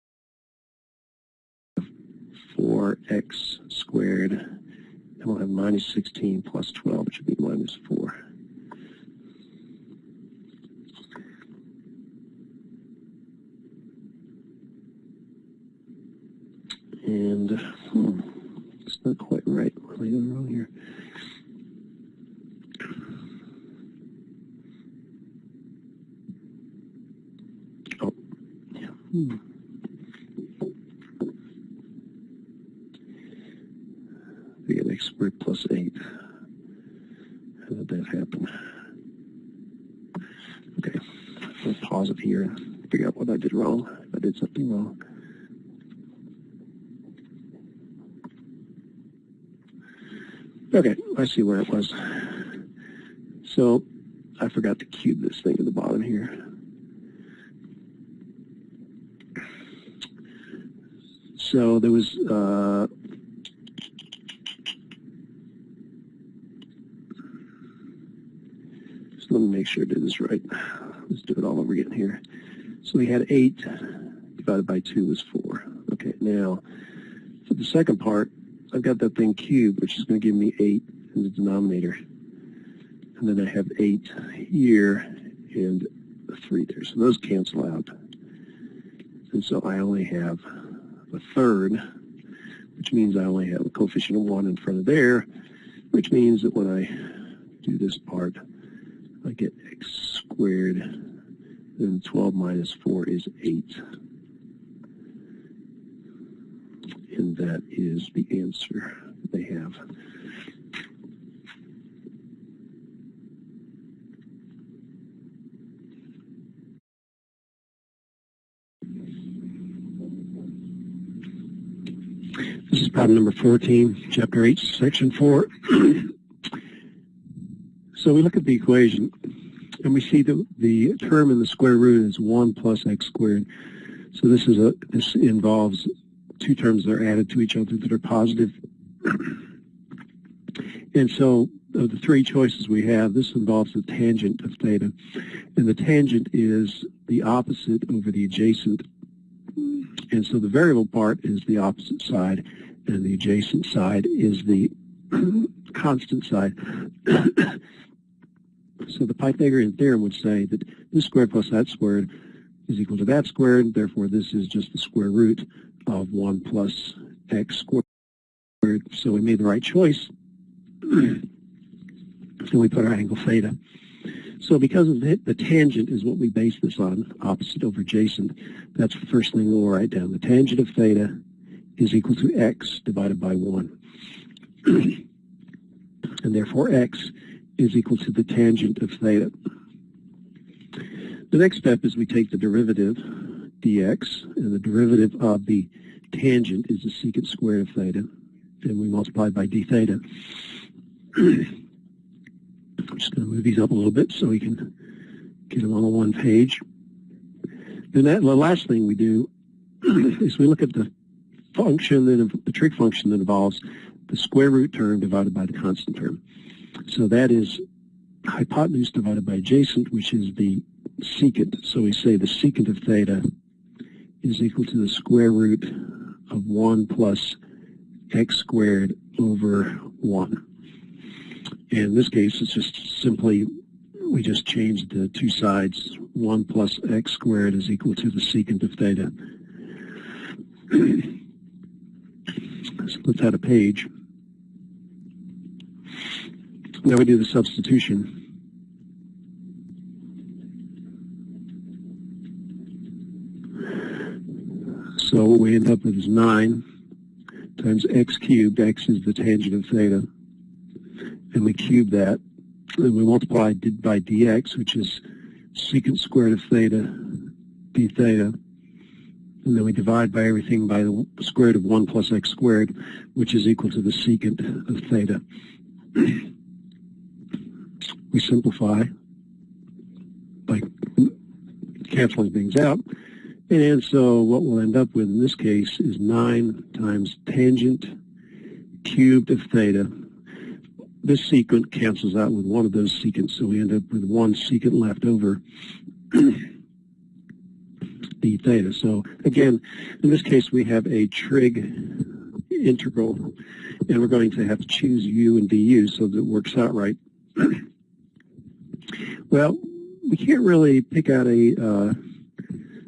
4x squared, and we'll have minus 16 plus 12, which would be minus 4. And it's not quite right. What am I doing wrong here? Oh, yeah. We get x squared plus 8. How did that happen? Okay, I'll pause it here and figure out what I did wrong. If I did something wrong. Okay, I see where it was. So I forgot to cube this thing at the bottom here. So there was so let me make sure I did this right. Let's do it all over again here. So we had 8 divided by 2 is 4. Okay, now for the second part, I've got that thing cubed, which is going to give me 8 in the denominator. And then I have 8 here and 3 there. So those cancel out. And so I only have a third, which means I only have a coefficient of 1 in front of there, which means that when I do this part, I get x squared, then 12 minus 4 is 8. And that is the answer they have. This is problem number 14, chapter 8, section 4. So we look at the equation, and we see that the term in the square root is 1 plus x squared. So this involves two terms that are added to each other that are positive. And so of the three choices we have, this involves the tangent of theta. And the tangent is the opposite over the adjacent. And so the variable part is the opposite side, and the adjacent side is the constant side. So the Pythagorean theorem would say that this squared plus that squared is equal to that squared. Therefore, this is just the square root of 1 plus x squared. So we made the right choice. And we put our angle theta. So because of the tangent is what we base this on, opposite over adjacent, that's the first thing we'll write down. The tangent of theta is equal to x divided by 1. And therefore x is equal to the tangent of theta. The next step is we take the derivative, dx, and the derivative of the tangent is the secant squared of theta, and we multiply by d theta. I'm just going to move these up a little bit so we can get them on a one page. Then the last thing we do is we look at the function, the trig function that involves the square root term divided by the constant term. So that is hypotenuse divided by adjacent, which is the secant. So we say the secant of theta is equal to the square root of 1 plus x squared over 1. And in this case, it's just simply, we just changed the two sides. 1 plus x squared is equal to the secant of theta. So let's add a page. Now we do the substitution. So what we end up with is 9 times x cubed. X is the tangent of theta. And we cube that. And we multiply by dx, which is secant squared of theta, d theta. And then we divide by everything by the square root of 1 plus x squared, which is equal to the secant of theta. We simplify by canceling things out. And so what we'll end up with in this case is 9 times tangent cubed of theta. This secant cancels out with one of those secants, so we end up with one secant left over d theta. So again, in this case we have a trig integral, and we're going to have to choose u and du so that it works out right. Well, we can't really pick out a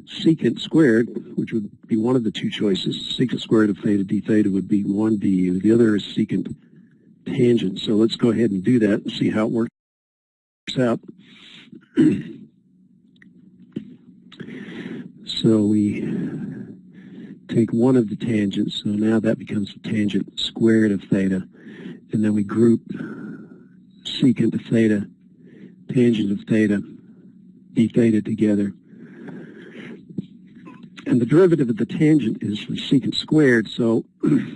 secant squared, which would be one of the two choices. Secant squared of theta d theta would be 1 du. The other is secant tangent. So let's go ahead and do that and see how it works out. So we take one of the tangents, so now that becomes the tangent squared of theta, and then we group secant of theta, tangent of theta, d theta together. And the derivative of the tangent is the secant squared, so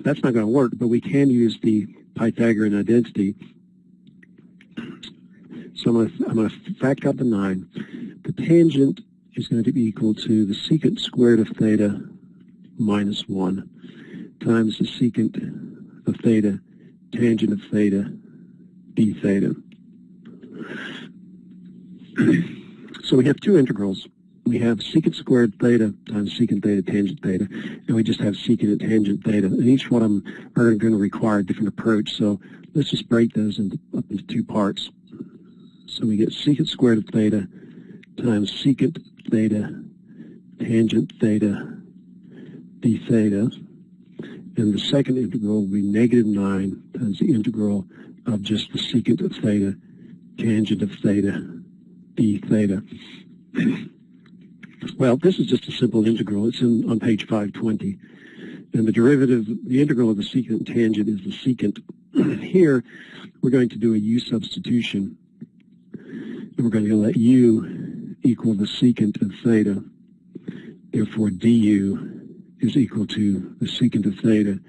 that's not going to work, but we can use the Pythagorean identity. So I'm going to factor out the 9. The tangent is going to be equal to the secant squared of theta minus 1 times the secant of theta, tangent of theta, d theta. So we have two integrals. We have secant squared theta times secant theta tangent theta, and we just have secant and tangent theta. And each one of them are going to require a different approach, so let's just break those up into two parts. So we get secant squared of theta times secant theta tangent theta d theta, and the second integral will be negative 9 times the integral of just the secant of theta tangent of theta d theta. Well, this is just a simple integral. It's on page 520. And the derivative, the integral of the secant tangent is the secant. Here, we're going to do a u substitution. And we're going to let u equal the secant of theta. Therefore, du is equal to the secant of theta,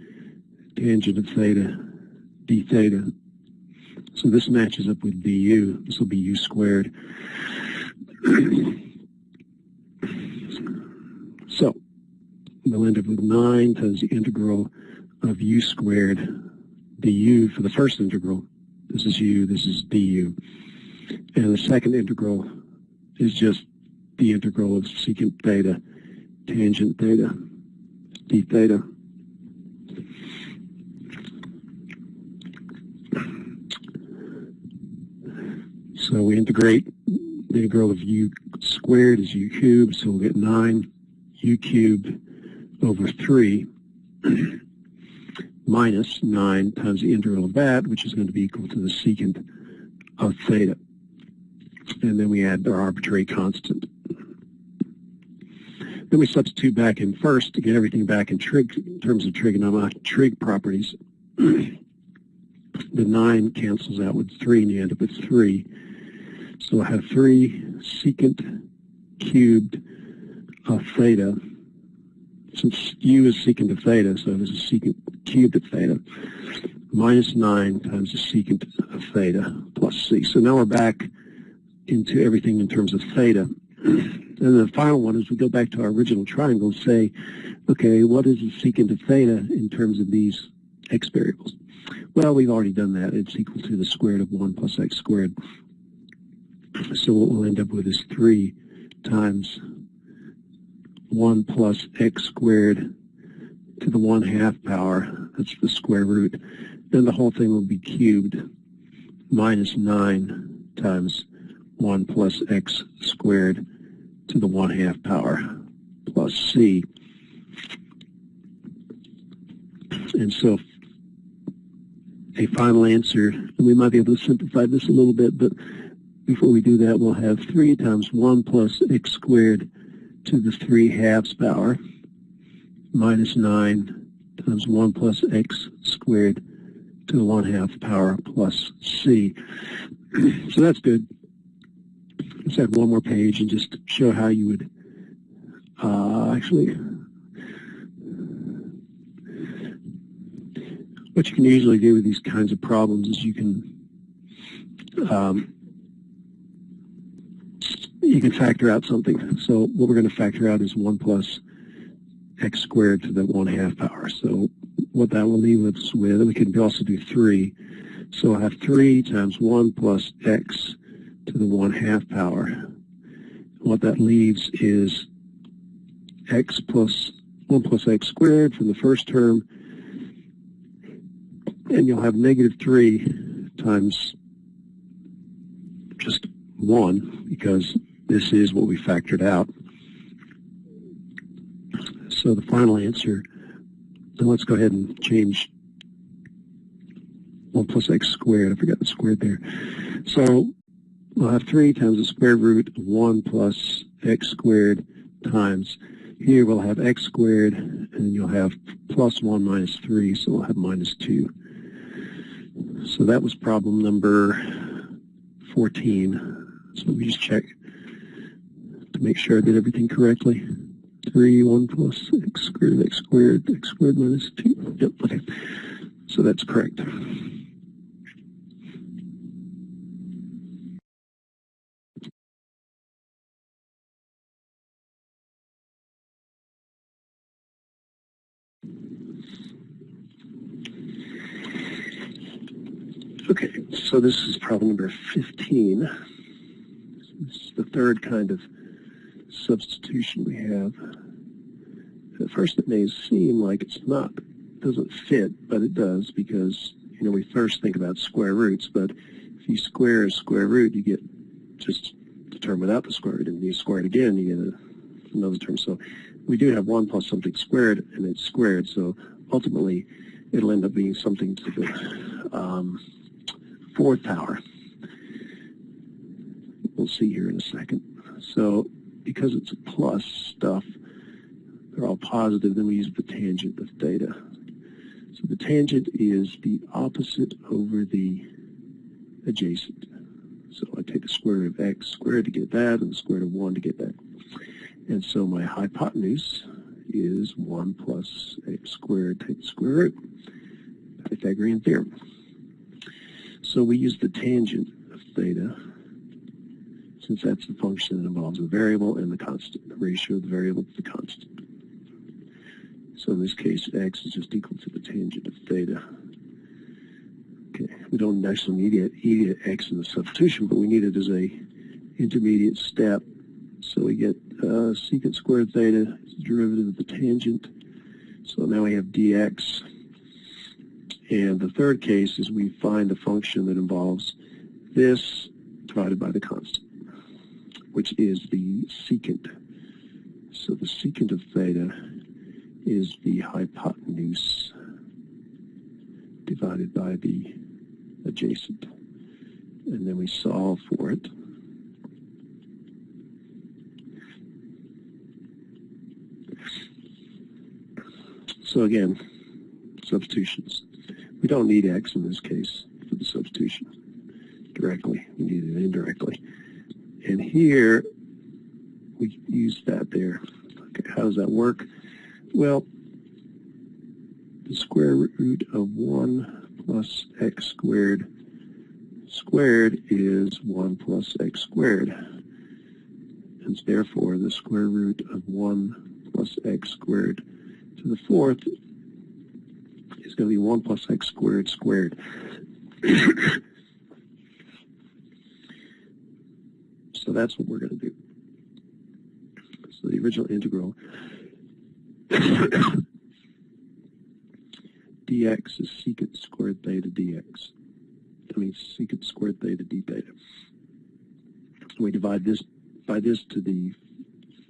tangent of theta, d theta. So this matches up with du. This will be u squared. So we'll end up with 9 times the integral of u squared du for the first integral. This is u, this is du. And the second integral is just the integral of secant theta, tangent theta, d theta. So we integrate. The integral of u squared is u cubed, so we'll get 9 u cubed over 3 minus 9 times the integral of that, which is going to be equal to the secant of theta. And then we add our arbitrary constant. Then we substitute back in first to get everything back in terms of trigonometric trig properties. The 9 cancels out with 3, and you end up with 3. So I have 3 secant cubed of theta. Since u is secant of theta, so this is secant cubed of theta, minus 9 times the secant of theta plus c. So now we're back into everything in terms of theta. And the final one is we go back to our original triangle and say, okay, what is the secant of theta in terms of these x variables? Well, we've already done that. It's equal to the square root of 1 plus x squared. So what we'll end up with is 3 times 1 plus x squared to the 1/2 power. That's the square root. Then the whole thing will be cubed minus 9 times 1 plus x squared to the 1/2 power plus c. And so a final answer, and we might be able to simplify this a little bit, but before we do that, we'll have 3 times 1 plus x squared to the 3/2 power minus 9 times 1 plus x squared to the 1/2 power plus c. So that's good. Let's add one more page and just show how you would actually, what you can usually do with these kinds of problems is you can factor out something. So what we're going to factor out is 1 plus x squared to the 1/2 power. So what that will leave us with, we can also do 3. So I have 3 times 1 plus x to the 1/2 power. What that leaves is x plus 1 plus x squared from the first term And you'll have -3 times just 1, because this is what we factored out. So the final answer, now let's go ahead and change 1 plus x squared. I forgot the squared there. So we'll have 3 times the square root of 1 plus x squared times, here we'll have x squared, and you'll have plus 1 minus 3, so we'll have minus 2. So that was problem number 14. So we just check to make sure I did everything correctly. 3, 1 plus x squared minus 2. Yep, okay. So that's correct. Okay, so this is problem number 15. This is the third kind of substitution we have. At first it may seem like doesn't fit, but it does, because we first think about square roots, but if you square a square root, you get just the term without the square root, and you square it again, you get another term. So we do have 1 plus something squared, and it's squared, so ultimately it'll end up being something to the 4th power. We'll see here in a second. So because it's a plus stuff, they're all positive, then we use the tangent of theta. So the tangent is the opposite over the adjacent. So I take the square root of x squared to get that, and the square root of 1 to get that. And so my hypotenuse is 1 plus x squared, take the square root. Pythagorean theorem. So we use the tangent of theta, since that's the function that involves the variable and the constant, the ratio of the variable to the constant. So in this case, x is just equal to the tangent of theta. Okay, we don't actually need x in the substitution, but we need it as a intermediate step. So we get secant squared theta is the derivative of the tangent. So now we have dx. And the third case is we find a function that involves this divided by the constant, which is the secant. So the secant of theta is the hypotenuse divided by the adjacent. And then we solve for it. So again, substitutions. We don't need x in this case for the substitution directly. We need it indirectly. And here, we use that there. Okay, how does that work? Well, the square root of 1 plus x squared is 1 plus x squared. And therefore, the square root of 1 plus x squared to the 4th is going to be 1 plus x squared squared. So that's what we're going to do. So the original integral dx is secant squared theta dx. I mean secant squared theta d theta. We divide this by this to the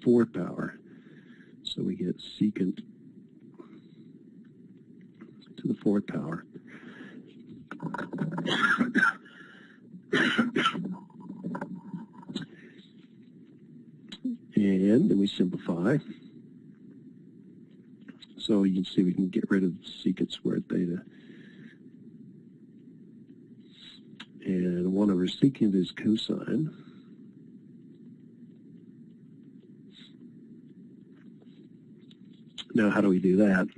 4th power. So we get secant to the 4th power. And then we simplify. So you can see we can get rid of secant squared theta. And 1 over secant is cosine. Now how do we do that?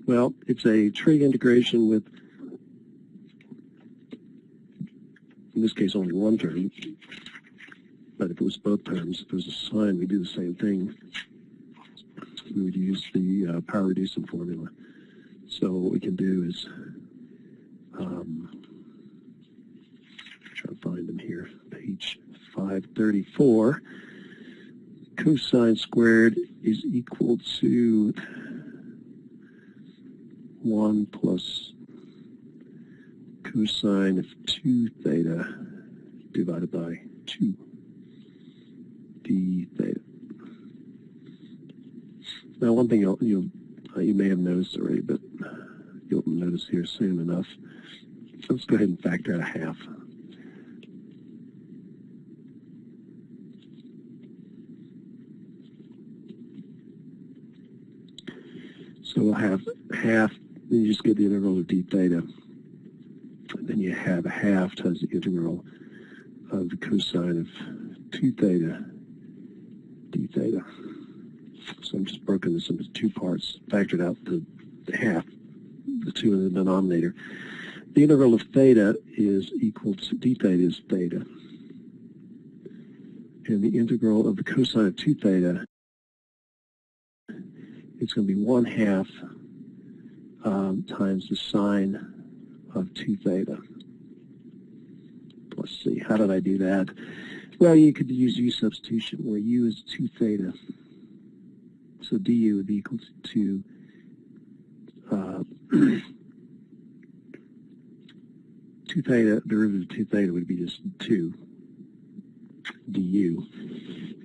Well, it's a trig integration with, in this case, only one term. But if it was both terms, if it was a sine, we do the same thing. We would use the power reducing formula. So what we can do is, try to find them here, page 534. Cosine squared is equal to 1 plus cosine of 2 theta divided by 2 d theta. Now, one thing you may have noticed already, but you'll notice here soon enough. Let's go ahead and factor out a half. So we'll have half, then you just get the integral of d theta. Then you have a half times the integral of the cosine of 2 theta d theta. So I'm just broken this into 2 parts, factored out the half, the 2 in the denominator. The integral of theta is equal to d theta is theta. And the integral of the cosine of 2 theta, it's going to be 1/2 times the sine of 2 theta plus c. How did I do that? Well, you could use u substitution, where u is 2 theta. So du would be equal to 2 theta, derivative of 2 theta would be just 2 du.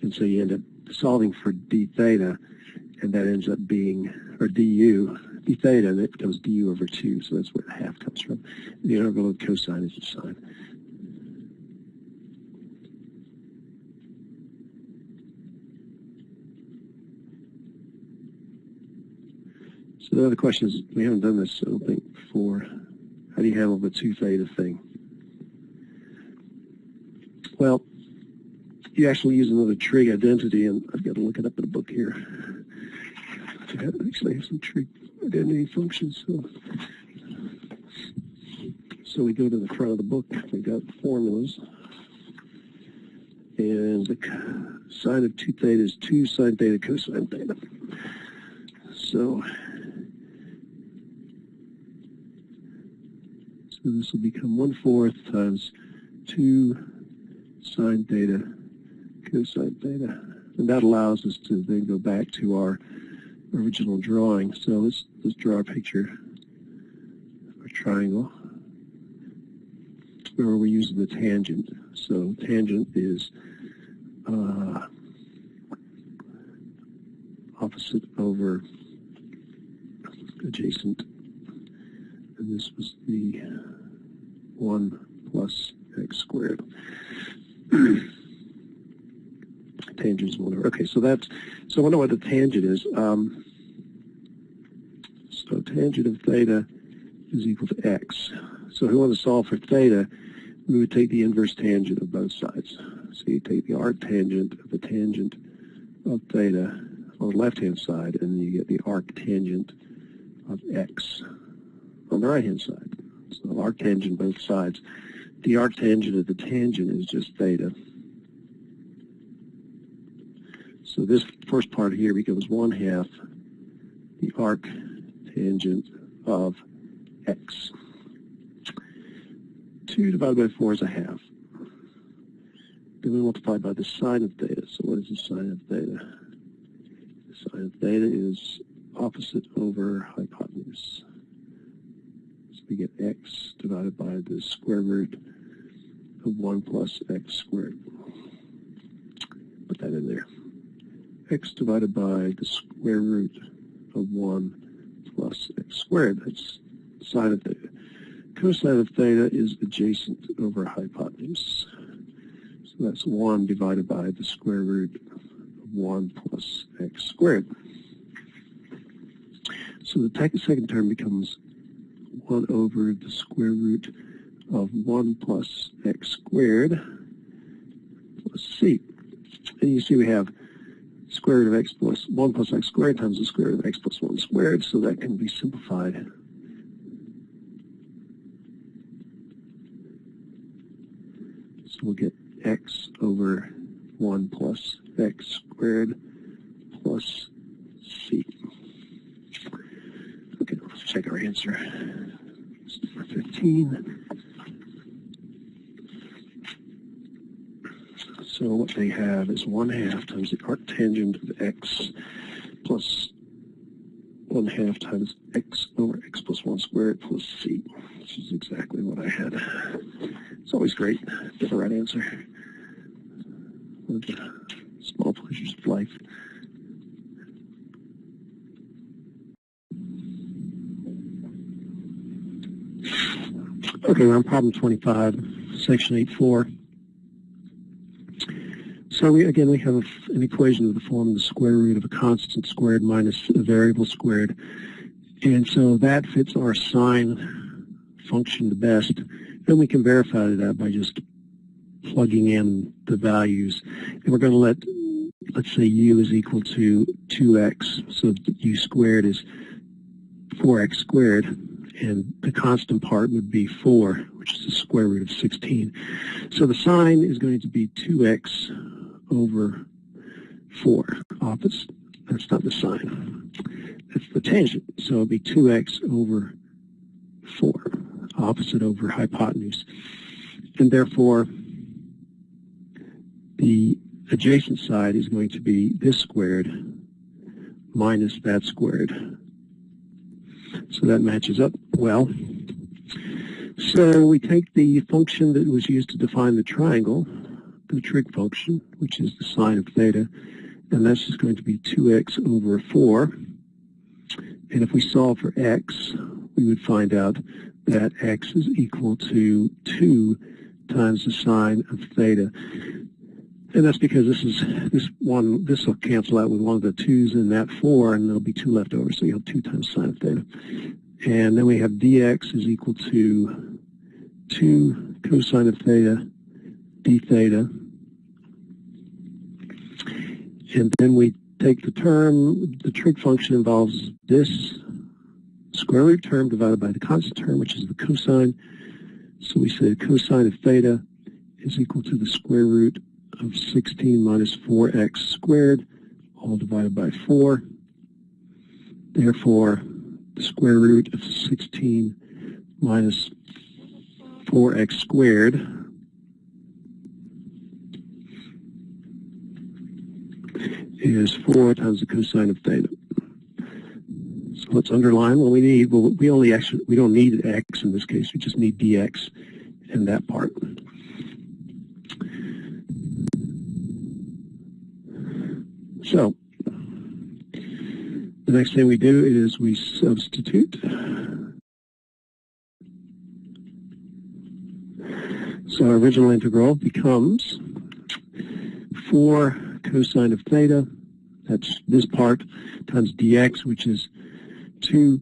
And so you end up solving for d theta, and that ends up being, or du, d theta, and it becomes du over 2, so that's where the half comes from. The integral of cosine is the sine. So the other question is, we haven't done this, I don't think, before. How do you handle the 2 theta thing? Well, you actually use another trig identity, and I've got to look it up in a book here. I actually have some trig identity functions. So we go to the front of the book. We've got formulas. And the sine of 2 theta is 2 sine theta cosine theta. So this will become 1/4 times 2 sine theta cosine theta. And that allows us to then go back to our original drawing. So let's draw a picture of a triangle where we're using the tangent. So tangent is opposite over adjacent, and this was the 1 plus x squared. Tangent is 1 over. Okay, so I wonder what the tangent is. So tangent of theta is equal to x. So if we want to solve for theta, we would take the inverse tangent of both sides. So you take the arctangent of the tangent of theta on the left-hand side, and then you get the arctangent of x on the right-hand side. So arctangent both sides. The arctangent of the tangent is just theta. So this first part here becomes 1/2 the arctangent of x. 2 divided by 4 is a half. Then we multiply by the sine of theta. So what is the sine of theta? The sine of theta is opposite over hypotenuse. So we get x divided by the square root of 1 plus x squared. Put that in there. X divided by the square root of 1 plus x squared. That's sine of theta. Cosine of theta is adjacent over hypotenuse. So that's 1 divided by the square root of 1 plus x squared. So the second term becomes 1 over the square root of 1 plus x squared plus c. And you see we have square root of x plus 1 plus x squared times the square root of x plus 1 squared, so that can be simplified. So we'll get x over 1 plus x squared plus c. Okay, let's check our answer. It's number 15. So what they have is 1/2 times the arctangent of x plus 1/2 times x over x plus 1 squared plus c, which is exactly what I had. It's always great to get the right answer. One of the small pleasures of life. Okay, we're on problem 25, section 8.4. So we have an equation of the form of the square root of a constant squared minus a variable squared. And so that fits our sine function the best. Then we can verify that by just plugging in the values. And we're going to let's say u is equal to 2x, so u squared is 4x squared, and the constant part would be 4, which is the square root of 16. So the sine is going to be 2x over 4. Opposite, that's not the sine. That's the tangent. So it would be 2x over 4, opposite over hypotenuse. And therefore, the adjacent side is going to be this squared minus that squared. So that matches up well. So we take the function that was used to define the triangle, the trig function, which is the sine of theta, and that's just going to be 2x over 4. And if we solve for x, we would find out that x is equal to 2 times the sine of theta. And that's because this will cancel out with one of the 2's in that 4, and there'll be 2 left over, so you have 2 times sine of theta. And then we have dx is equal to 2 cosine of theta d theta. And then we take the term, the trig function involves this square root term divided by the constant term, which is the cosine. So we say cosine of theta is equal to the square root of 16 minus 4x squared, all divided by 4. Therefore, the square root of 16 minus 4x squared is 4 times the cosine of theta. So let's underline what we need. Well, we don't need x in this case. We just need dx in that part. So the next thing we do is we substitute. So our original integral becomes 4 cosine of theta, that's this part, times dx, which is 2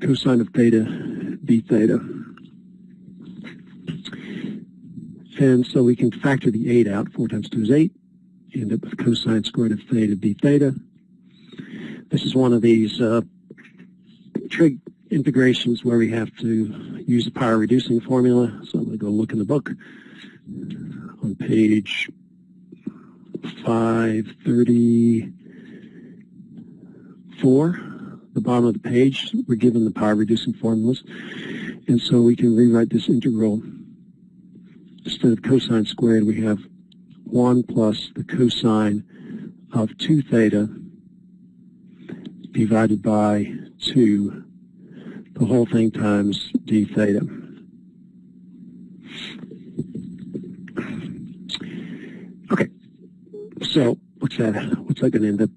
cosine of theta d theta. And so we can factor the 8 out. 4 times 2 is 8. You end up with cosine squared of theta d theta. This is one of these trig integrations where we have to use the power reducing formula. So I'm going to go look in the book on page 534. The bottom of the page, we're given the power reducing formulas. And so we can rewrite this integral. Instead of cosine squared, we have 1 plus the cosine of 2 theta divided by 2, the whole thing times d theta. Okay, so what's that going to end up?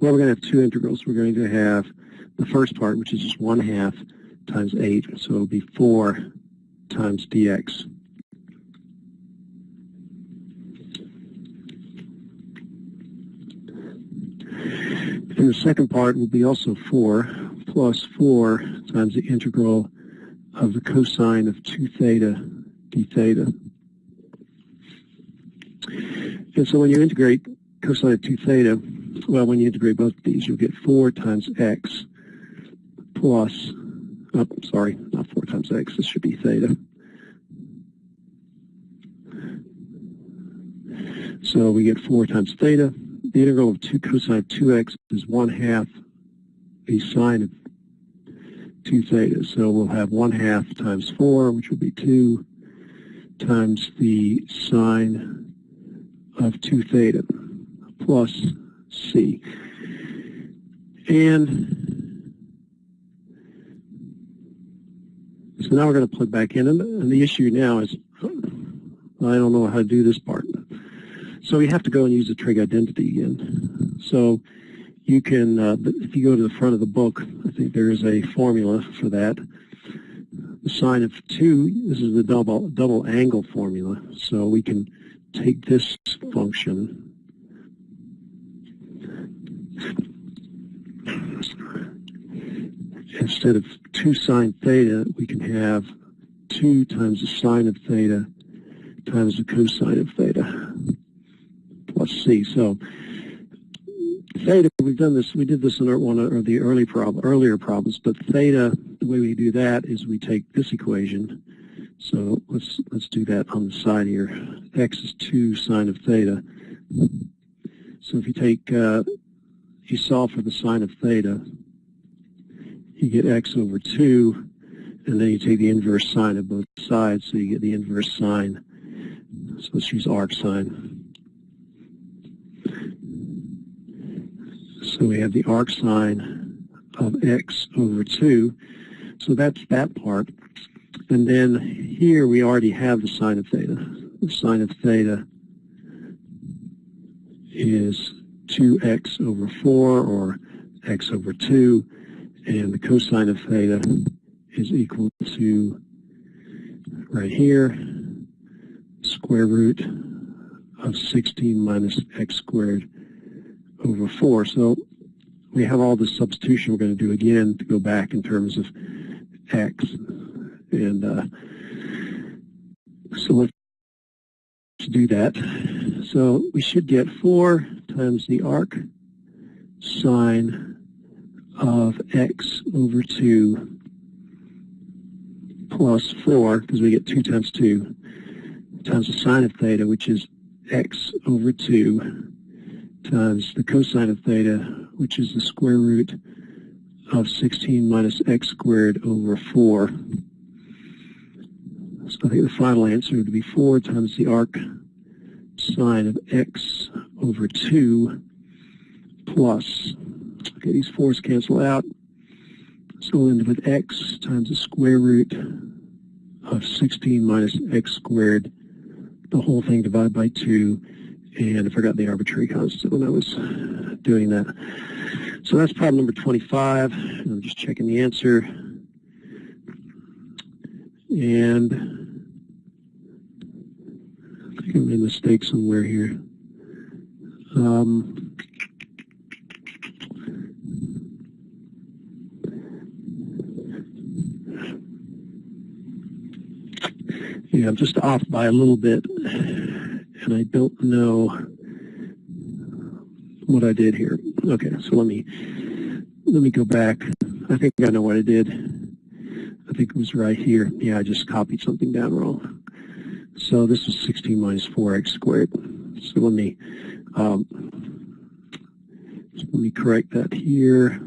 Well, we're going to have 2 integrals. We're going to have the first part, which is just 1/2 times 8, so it'll be 4 times dx. And the second part will be also 4 plus 4 times the integral of the cosine of 2 theta d theta. And so when you integrate cosine of 2 theta, well, when you integrate both of these, you'll get 4 times x plus, oh, sorry, not 4 times x, this should be theta. So we get 4 times theta. The integral of 2 cosine of 2x is 1/2 the sine of 2 theta. So we'll have 1/2 times 4, which will be 2, times the sine of 2 theta plus c. And now we're going to plug back in, and the issue now is I don't know how to do this part. So we have to go and use the trig identity again. So you can, if you go to the front of the book, I think there is a formula for that. The sine of 2, this is the double angle formula. So we can take this function instead of 2 sine theta, we can have 2 times the sine of theta times the cosine of theta plus c. So theta, we've done this. We did this in one of the earlier problems. But theta, the way we do that is we take this equation. So let's do that on the side here. X is 2 sine of theta. So if you take you solve for the sine of theta, you get x over 2, and then you take the inverse sine of both sides, so you get the inverse sine. So let's use arc sine. So we have the arc sine of x over 2. So that's that part. And then here we already have the sine of theta. The sine of theta is 2x over 4, or x over 2. And the cosine of theta is equal to, right here, square root of 16 minus x squared over 4. So we have all this substitution we're going to do again to go back in terms of x. And so let's do that. So we should get 4 times the arc sine of x over 2 plus 4, because we get 2 times 2, times the sine of theta, which is x over 2, times the cosine of theta, which is the square root of 16 minus x squared over 4. So I think the final answer would be 4 times the arc sine of x over 2 plus, okay, these 4's cancel out, so we'll end up with x times the square root of 16 minus x squared, the whole thing divided by 2, and I forgot the arbitrary constant when I was doing that. So that's problem number 25, and I'm just checking the answer. And I think I made a mistake somewhere here. Yeah, I'm just off by a little bit, and I don't know what I did here. Okay, so let me go back. I think I know what I did. I think it was right here. Yeah, I just copied something down wrong. So this is 16 minus 4x squared. So let me correct that here.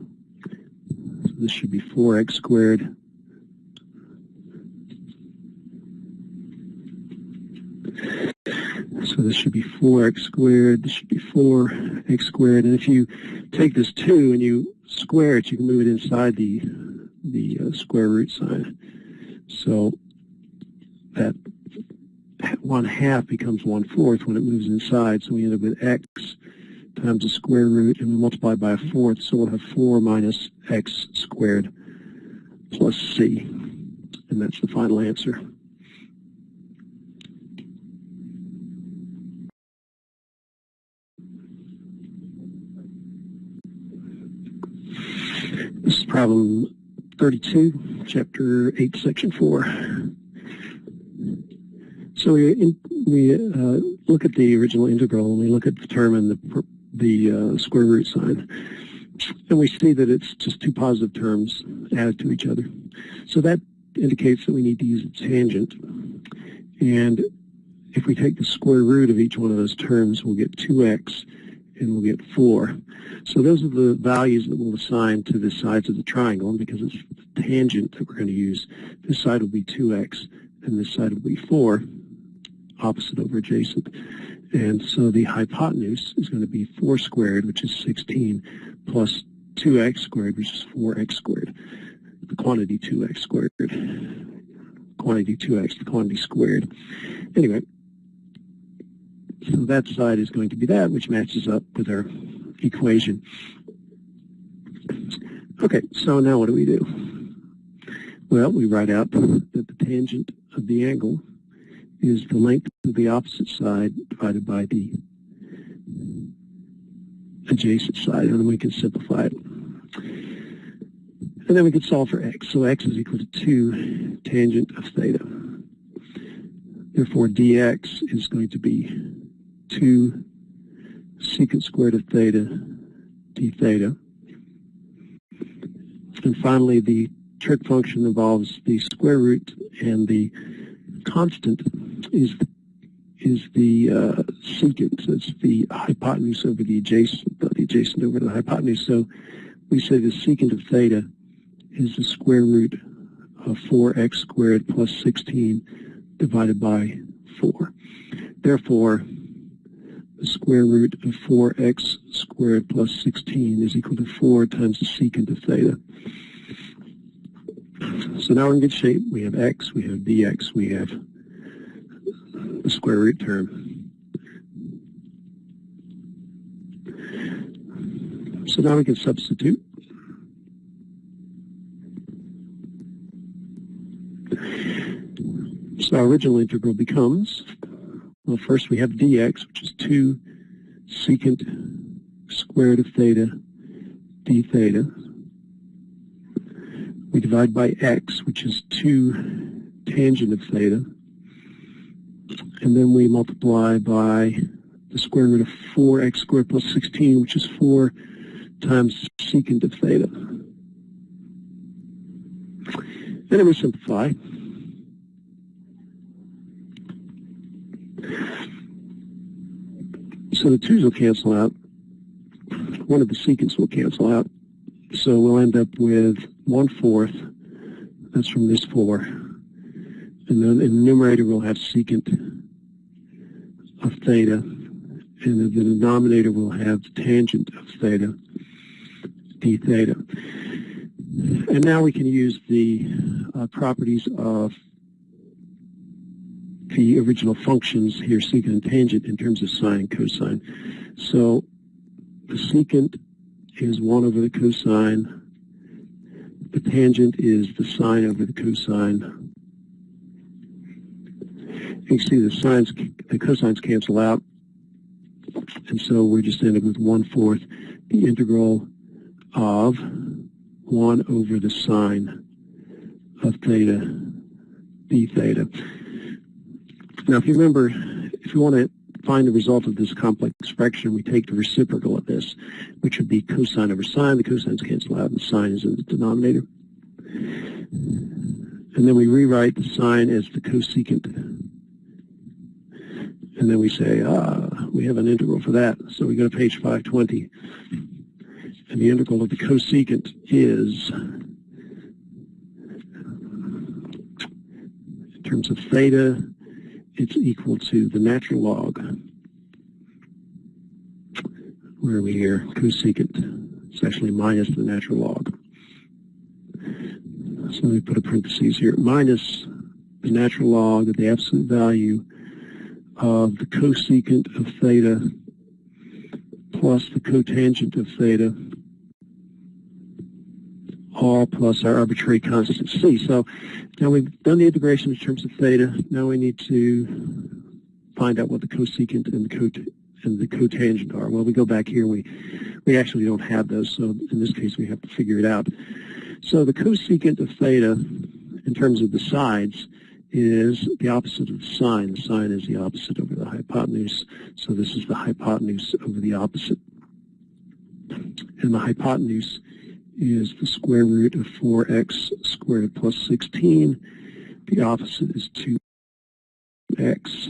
So this should be 4x squared. So this should be 4x squared, this should be 4x squared, and if you take this 2 and you square it, you can move it inside the square root sign. So that 1/2 becomes 1/4 when it moves inside, so we end up with x times the square root, and we multiply by 1/4, so we'll have 4 minus x squared plus c, and that's the final answer. This is problem 32, chapter 8, section 4. So we look at the original integral, and we look at the term and the square root sign, and we see that it's just 2 positive terms added to each other. So that indicates that we need to use a tangent. And if we take the square root of each one of those terms, we'll get 2x, and we'll get 4. So those are the values that we'll assign to the sides of the triangle, and because it's the tangent that we're going to use, this side will be 2x, and this side will be 4, opposite over adjacent. And so the hypotenuse is going to be 4 squared, which is 16, plus 2x squared, which is 4x squared, the quantity 2x squared. quantity 2x, the quantity squared. Anyway, so that side is going to be that, which matches up with our equation. Okay, so now what do we do? Well, we write out that the tangent of the angle is the length of the opposite side divided by the adjacent side, and then we can simplify it. And then we can solve for x. So x is equal to 2 tangent of theta. Therefore, dx is going to be 2 secant squared of theta d theta. And finally, the trig function involves the square root, and the constant is the secant. So it's the hypotenuse over the adjacent over the hypotenuse. So we say the secant of theta is the square root of 4x squared plus 16 divided by 4. Therefore, the square root of 4x squared plus 16 is equal to 4 times the secant of theta. So now we're in good shape. We have x, we have dx, we have the square root term. So now we can substitute. So our original integral becomes, well, first we have dx, which is 2 secant squared of theta d theta. We divide by x, which is 2 tangent of theta. And then we multiply by the square root of 4x squared plus 16, which is 4 times secant of theta. And then we simplify. So the 2's will cancel out. One of the secants will cancel out. So we'll end up with 1/4. That's from this 4. And then in the numerator we'll have secant of theta. And in the denominator we'll have tangent of theta, d theta. And now we can use the properties of the original functions here, secant and tangent, in terms of sine and cosine. So the secant is 1 over the cosine. The tangent is the sine over the cosine. You can see the cosines cancel out, and so we're just ending with 1/4 the integral of 1 over the sine of theta d theta. Now, if you remember, if you want to find the result of this complex fraction, we take the reciprocal of this, which would be cosine over sine. The cosines cancel out, and the sine is in the denominator. And then we rewrite the sine as the cosecant. And then we say, we have an integral for that. So we go to page 520. And the integral of the cosecant is, in terms of theta, it's equal to the natural log. Where are we here? Cosecant. It's actually minus the natural log. So let me put a parentheses here. Minus the natural log of the absolute value of the cosecant of theta plus the cotangent of theta, all plus our arbitrary constant c. So now we've done the integration in terms of theta. Now we need to find out what the cosecant and the cotangent are. Well, we go back here. We actually don't have those, so in this case we have to figure it out. So the cosecant of theta, in terms of the sides, is the opposite of the sine. The sine is the opposite over the hypotenuse, so this is the hypotenuse over the opposite. And the hypotenuse is the square root of 4x squared plus 16. The opposite is 2x.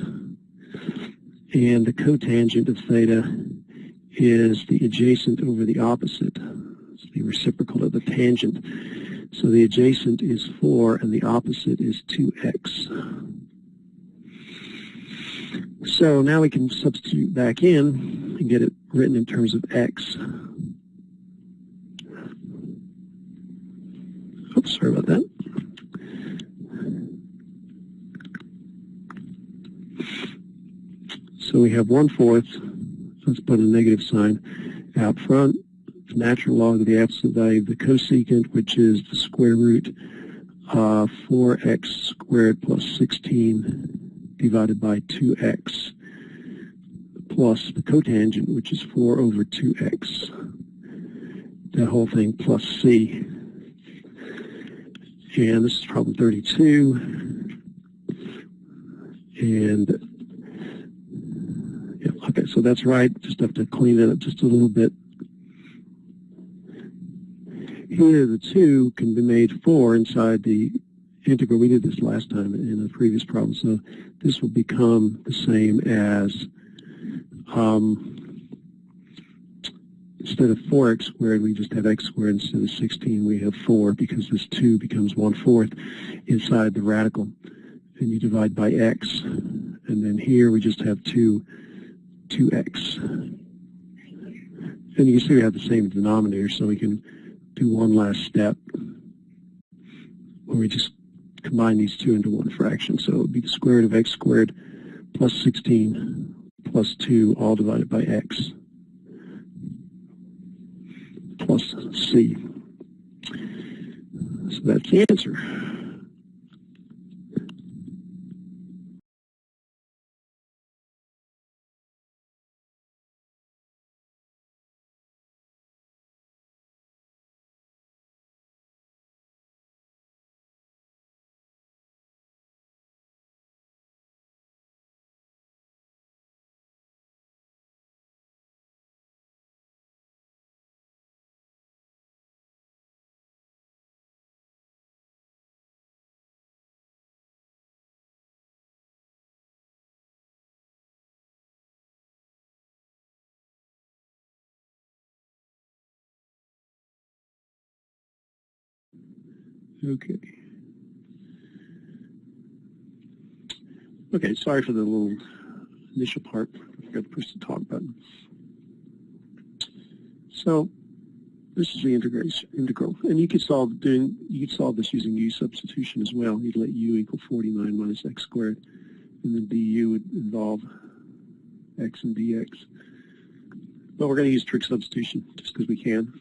And the cotangent of theta is the adjacent over the opposite. It's the reciprocal of the tangent. So the adjacent is 4 and the opposite is 2x. So now we can substitute back in and get it written in terms of x. Oops, sorry about that. So we have 1/4. Let's put a negative sign out front. The natural log of the absolute value of the cosecant, which is the square root of 4x squared plus 16 divided by 2x, plus the cotangent, which is 4 over 2x. That whole thing plus c. And this is problem 32. And yeah, okay, so that's right. Just have to clean it up just a little bit. Here, the 2 can be made 4 inside the integral. We did this last time in a previous problem. So this will become the same as, instead of 4x squared, we just have x squared. Instead of 16, we have 4, because this 2 becomes 1/4 inside the radical. And you divide by x. And then here we just have 2x. And you can see we have the same denominator, so we can do one last step where we just combine these two into one fraction. So it would be the square root of x squared plus 16 plus 2, all divided by x, plus c. So that's the answer. Okay. Okay, sorry for the little initial part. I forgot to push the talk button. So this is the integral, and you could solve this using u substitution as well. You'd let u equal 49 minus x squared, and then du would involve x and dx. But we're going to use trig substitution just because we can.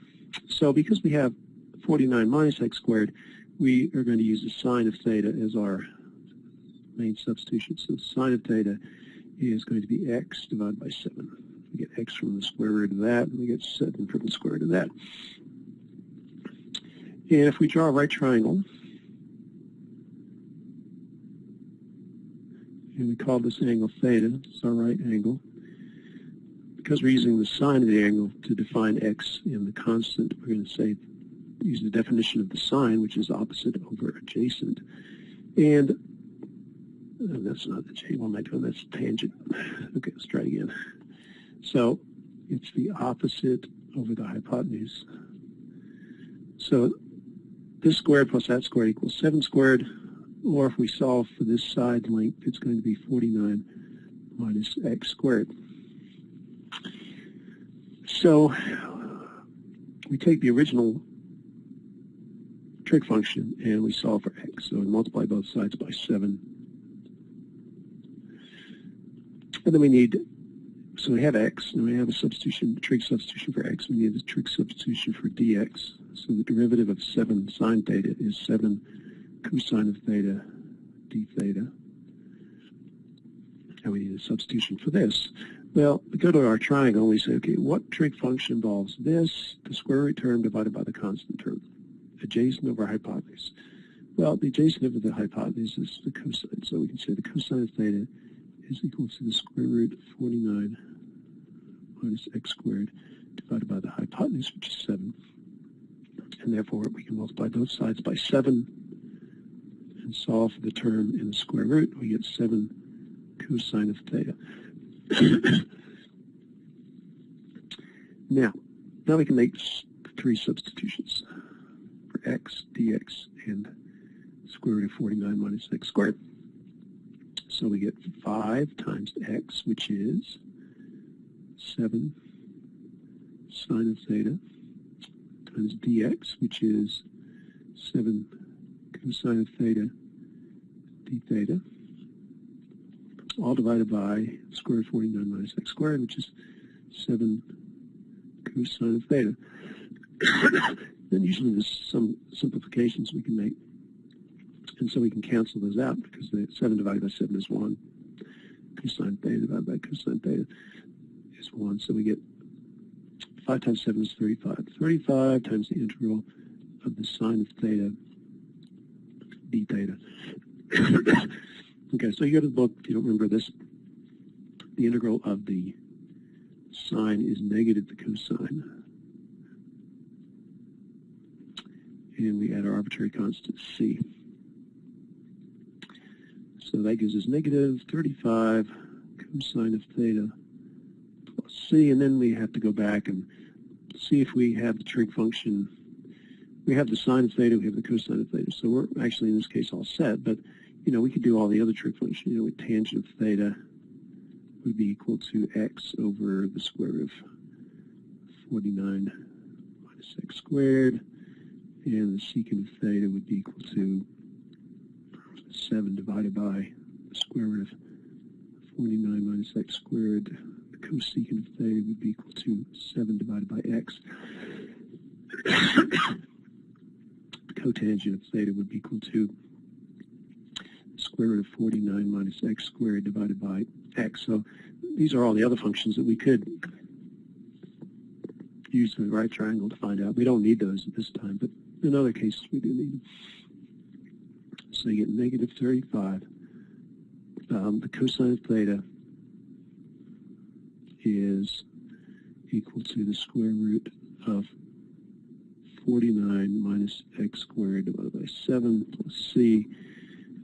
So because we have 49 minus x squared, we are going to use the sine of theta as our main substitution. So the sine of theta is going to be x divided by 7. We get x from the square root of that, and we get 7 from the square root of that. And if we draw a right triangle, and we call this angle theta, it's our right angle, because we're using the sine of the angle to define x in the constant, we're going to say, use the definition of the sine, which is opposite over adjacent. And that's not the what am I doing? That's tangent. Okay, let's try it again. So it's the opposite over the hypotenuse. So this squared plus that squared equals 7 squared, or if we solve for this side length, it's going to be 49 minus x squared. So we take the original trig function and we solve for x. So we multiply both sides by 7. And then we need, so we have x, and we have a substitution, trig substitution for x. We need a trig substitution for dx. So the derivative of 7 sine theta is 7 cosine of theta d theta. And we need a substitution for this. Well, we go to our triangle and we say, okay, what trig function involves this, the square root term divided by the constant term, adjacent over hypotenuse? Well, the adjacent over the hypotenuse is the cosine. So we can say the cosine of theta is equal to the square root of 49 minus x squared divided by the hypotenuse, which is 7. And therefore, we can multiply both sides by 7 and solve for the term in the square root. We get 7 cosine of theta. Now we can make 3 substitutions for x, dx, and square root of 49 minus x squared. So we get 5 times x, which is 7 sine of theta, times dx, which is 7 cosine of theta d theta. all divided by square root of 49 minus x squared, which is 7 cosine of theta. Then usually there's some simplifications we can make. And so we can cancel those out because the 7 divided by 7 is 1. Cosine theta divided by cosine theta is 1. So we get 5 times 7 is 35. 35 times the integral of the sine of theta d theta. Okay, so you go to the book, if you don't remember this, the integral of the sine is negative the cosine. And we add our arbitrary constant c. So that gives us negative 35 cosine of theta plus c, and then we have to go back and see if we have the trig function. We have the sine of theta, we have the cosine of theta. So we're actually, in this case, all set, but we could do all the other trig functions. With tangent of theta would be equal to x over the square root of 49 minus x squared, and the secant of theta would be equal to 7 divided by the square root of 49 minus x squared. The cosecant of theta would be equal to 7 divided by x. The cotangent of theta would be equal to the square root of 49 minus x squared divided by x. So these are all the other functions that we could use the right triangle to find out. We don't need those at this time, but in other cases we do need them. So you get negative 35. The cosine of theta is equal to the square root of 49 minus x squared divided by 7 plus c.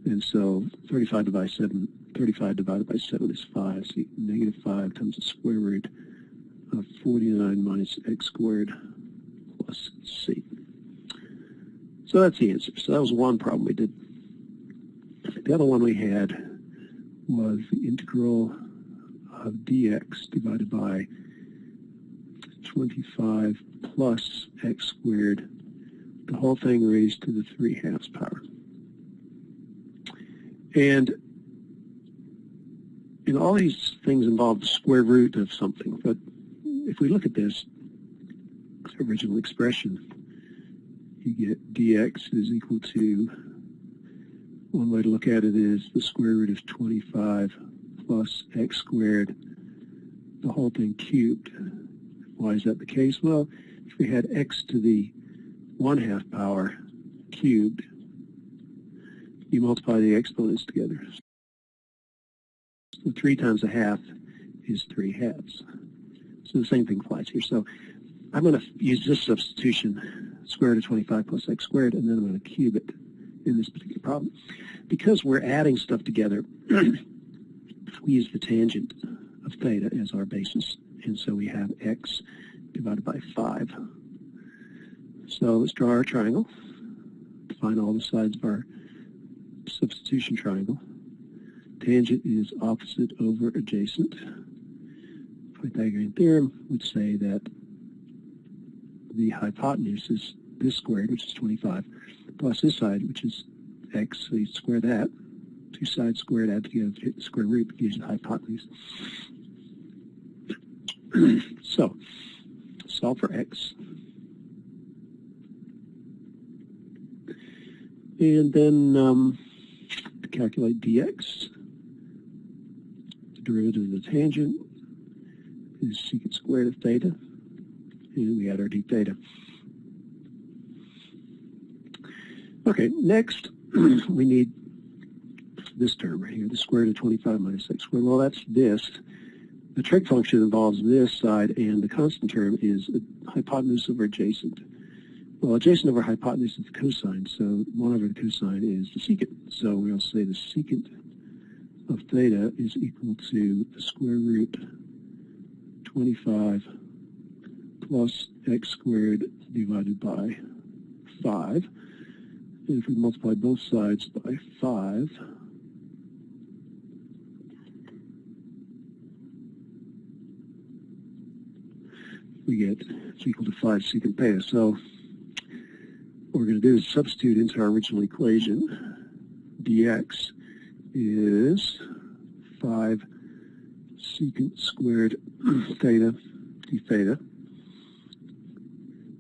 And so 35 divided by 7 is 5. So negative 5 times the square root of 49 minus x squared plus c. So that's the answer. So that was one problem we did. The other one we had was the integral of dx divided by 25 plus x squared, the whole thing raised to the 3/2 power. And all these things involve the square root of something. But if we look at this original expression, you get dx is equal to, one way to look at it is the square root of 25 plus x squared, the whole thing cubed. Why is that the case? Well, if we had x to the 1/2 power cubed, you multiply the exponents together. So 3 times 1/2 is 3/2. So the same thing applies here. So I'm going to use this substitution, square root of 25 plus x squared, and then I'm going to cube it in this particular problem. Because we're adding stuff together, we use the tangent of theta as our basis. And so we have x divided by 5. So let's draw our triangle. Find all the sides of our substitution triangle. Tangent is opposite over adjacent. Pythagorean theorem would say that the hypotenuse is this squared, which is 25, plus this side, which is x, so you square that. Two sides squared, add together to hit the square root, gives you the hypotenuse. So, solve for x. And then calculate dx. The derivative of the tangent is secant squared of theta. And we add our d theta. Okay, next we need this term right here, the square root of 25 minus x squared. Well, that's this. The trig function involves this side, and the constant term is hypotenuse over adjacent. Well, adjacent over hypotenuse is the cosine, so 1 over the cosine is the secant. So we'll say the secant of theta is equal to the square root 25 plus x squared divided by 5. And if we multiply both sides by 5, we get it's equal to 5 secant theta. So what we're going to do is substitute into our original equation. Dx is 5 secant squared theta d theta.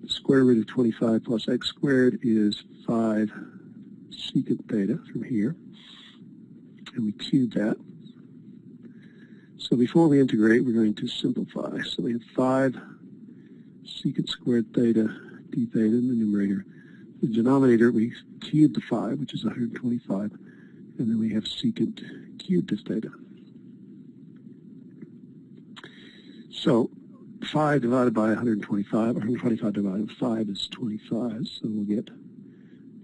The square root of 25 plus x squared is 5 secant theta from here. And we cube that. So before we integrate, we're going to simplify. So we have 5 secant squared theta d theta in the numerator. The denominator, we cube the 5, which is 125, and then we have secant cubed of theta. So 5 divided by 125, 125 divided by 5 is 25, so we'll get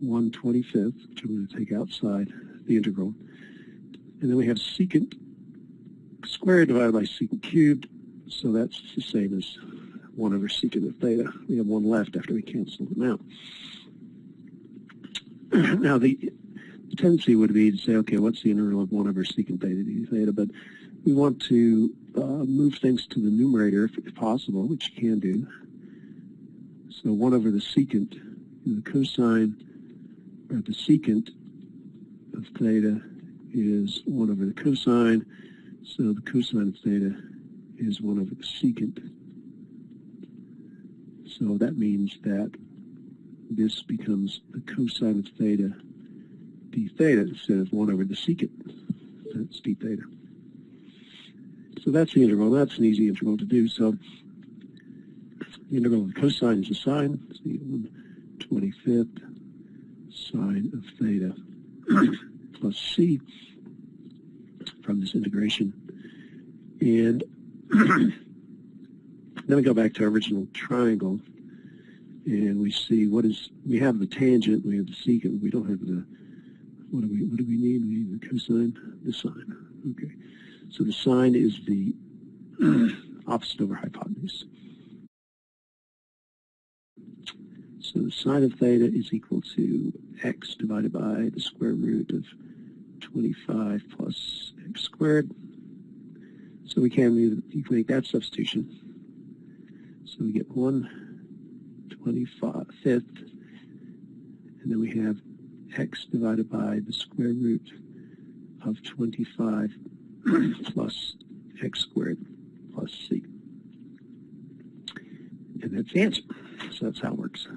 1/25, which I'm going to take outside the integral. And then we have secant squared divided by secant cubed, so that's the same as 1 over secant of theta. We have 1 left after we cancel them out. Now, the tendency would be to say, okay, what's the integral of 1 over secant theta d theta? But we want to move things to the numerator if possible, which you can do. So 1 over the secant, the cosine, or the secant of theta is 1 over the cosine. So the cosine of theta is 1 over the secant. So that means that this becomes the cosine of theta d theta instead of 1 over the secant. That's d theta. So that's the integral. That's an easy integral to do. So the integral of the cosine is the sine. It's the 1/25th sine of theta plus c from this integration. And then we go back to our original triangle, and we see we have the tangent, we have the secant, we don't have the, what do we need? We need the cosine, the sine. Okay. So the sine is the opposite over hypotenuse. So the sine of theta is equal to x divided by the square root of 25 plus x squared. So you can make that substitution. So we get 1/25th, and then we have x divided by the square root of 25 plus x squared plus c. And that's the answer. So that's how it works.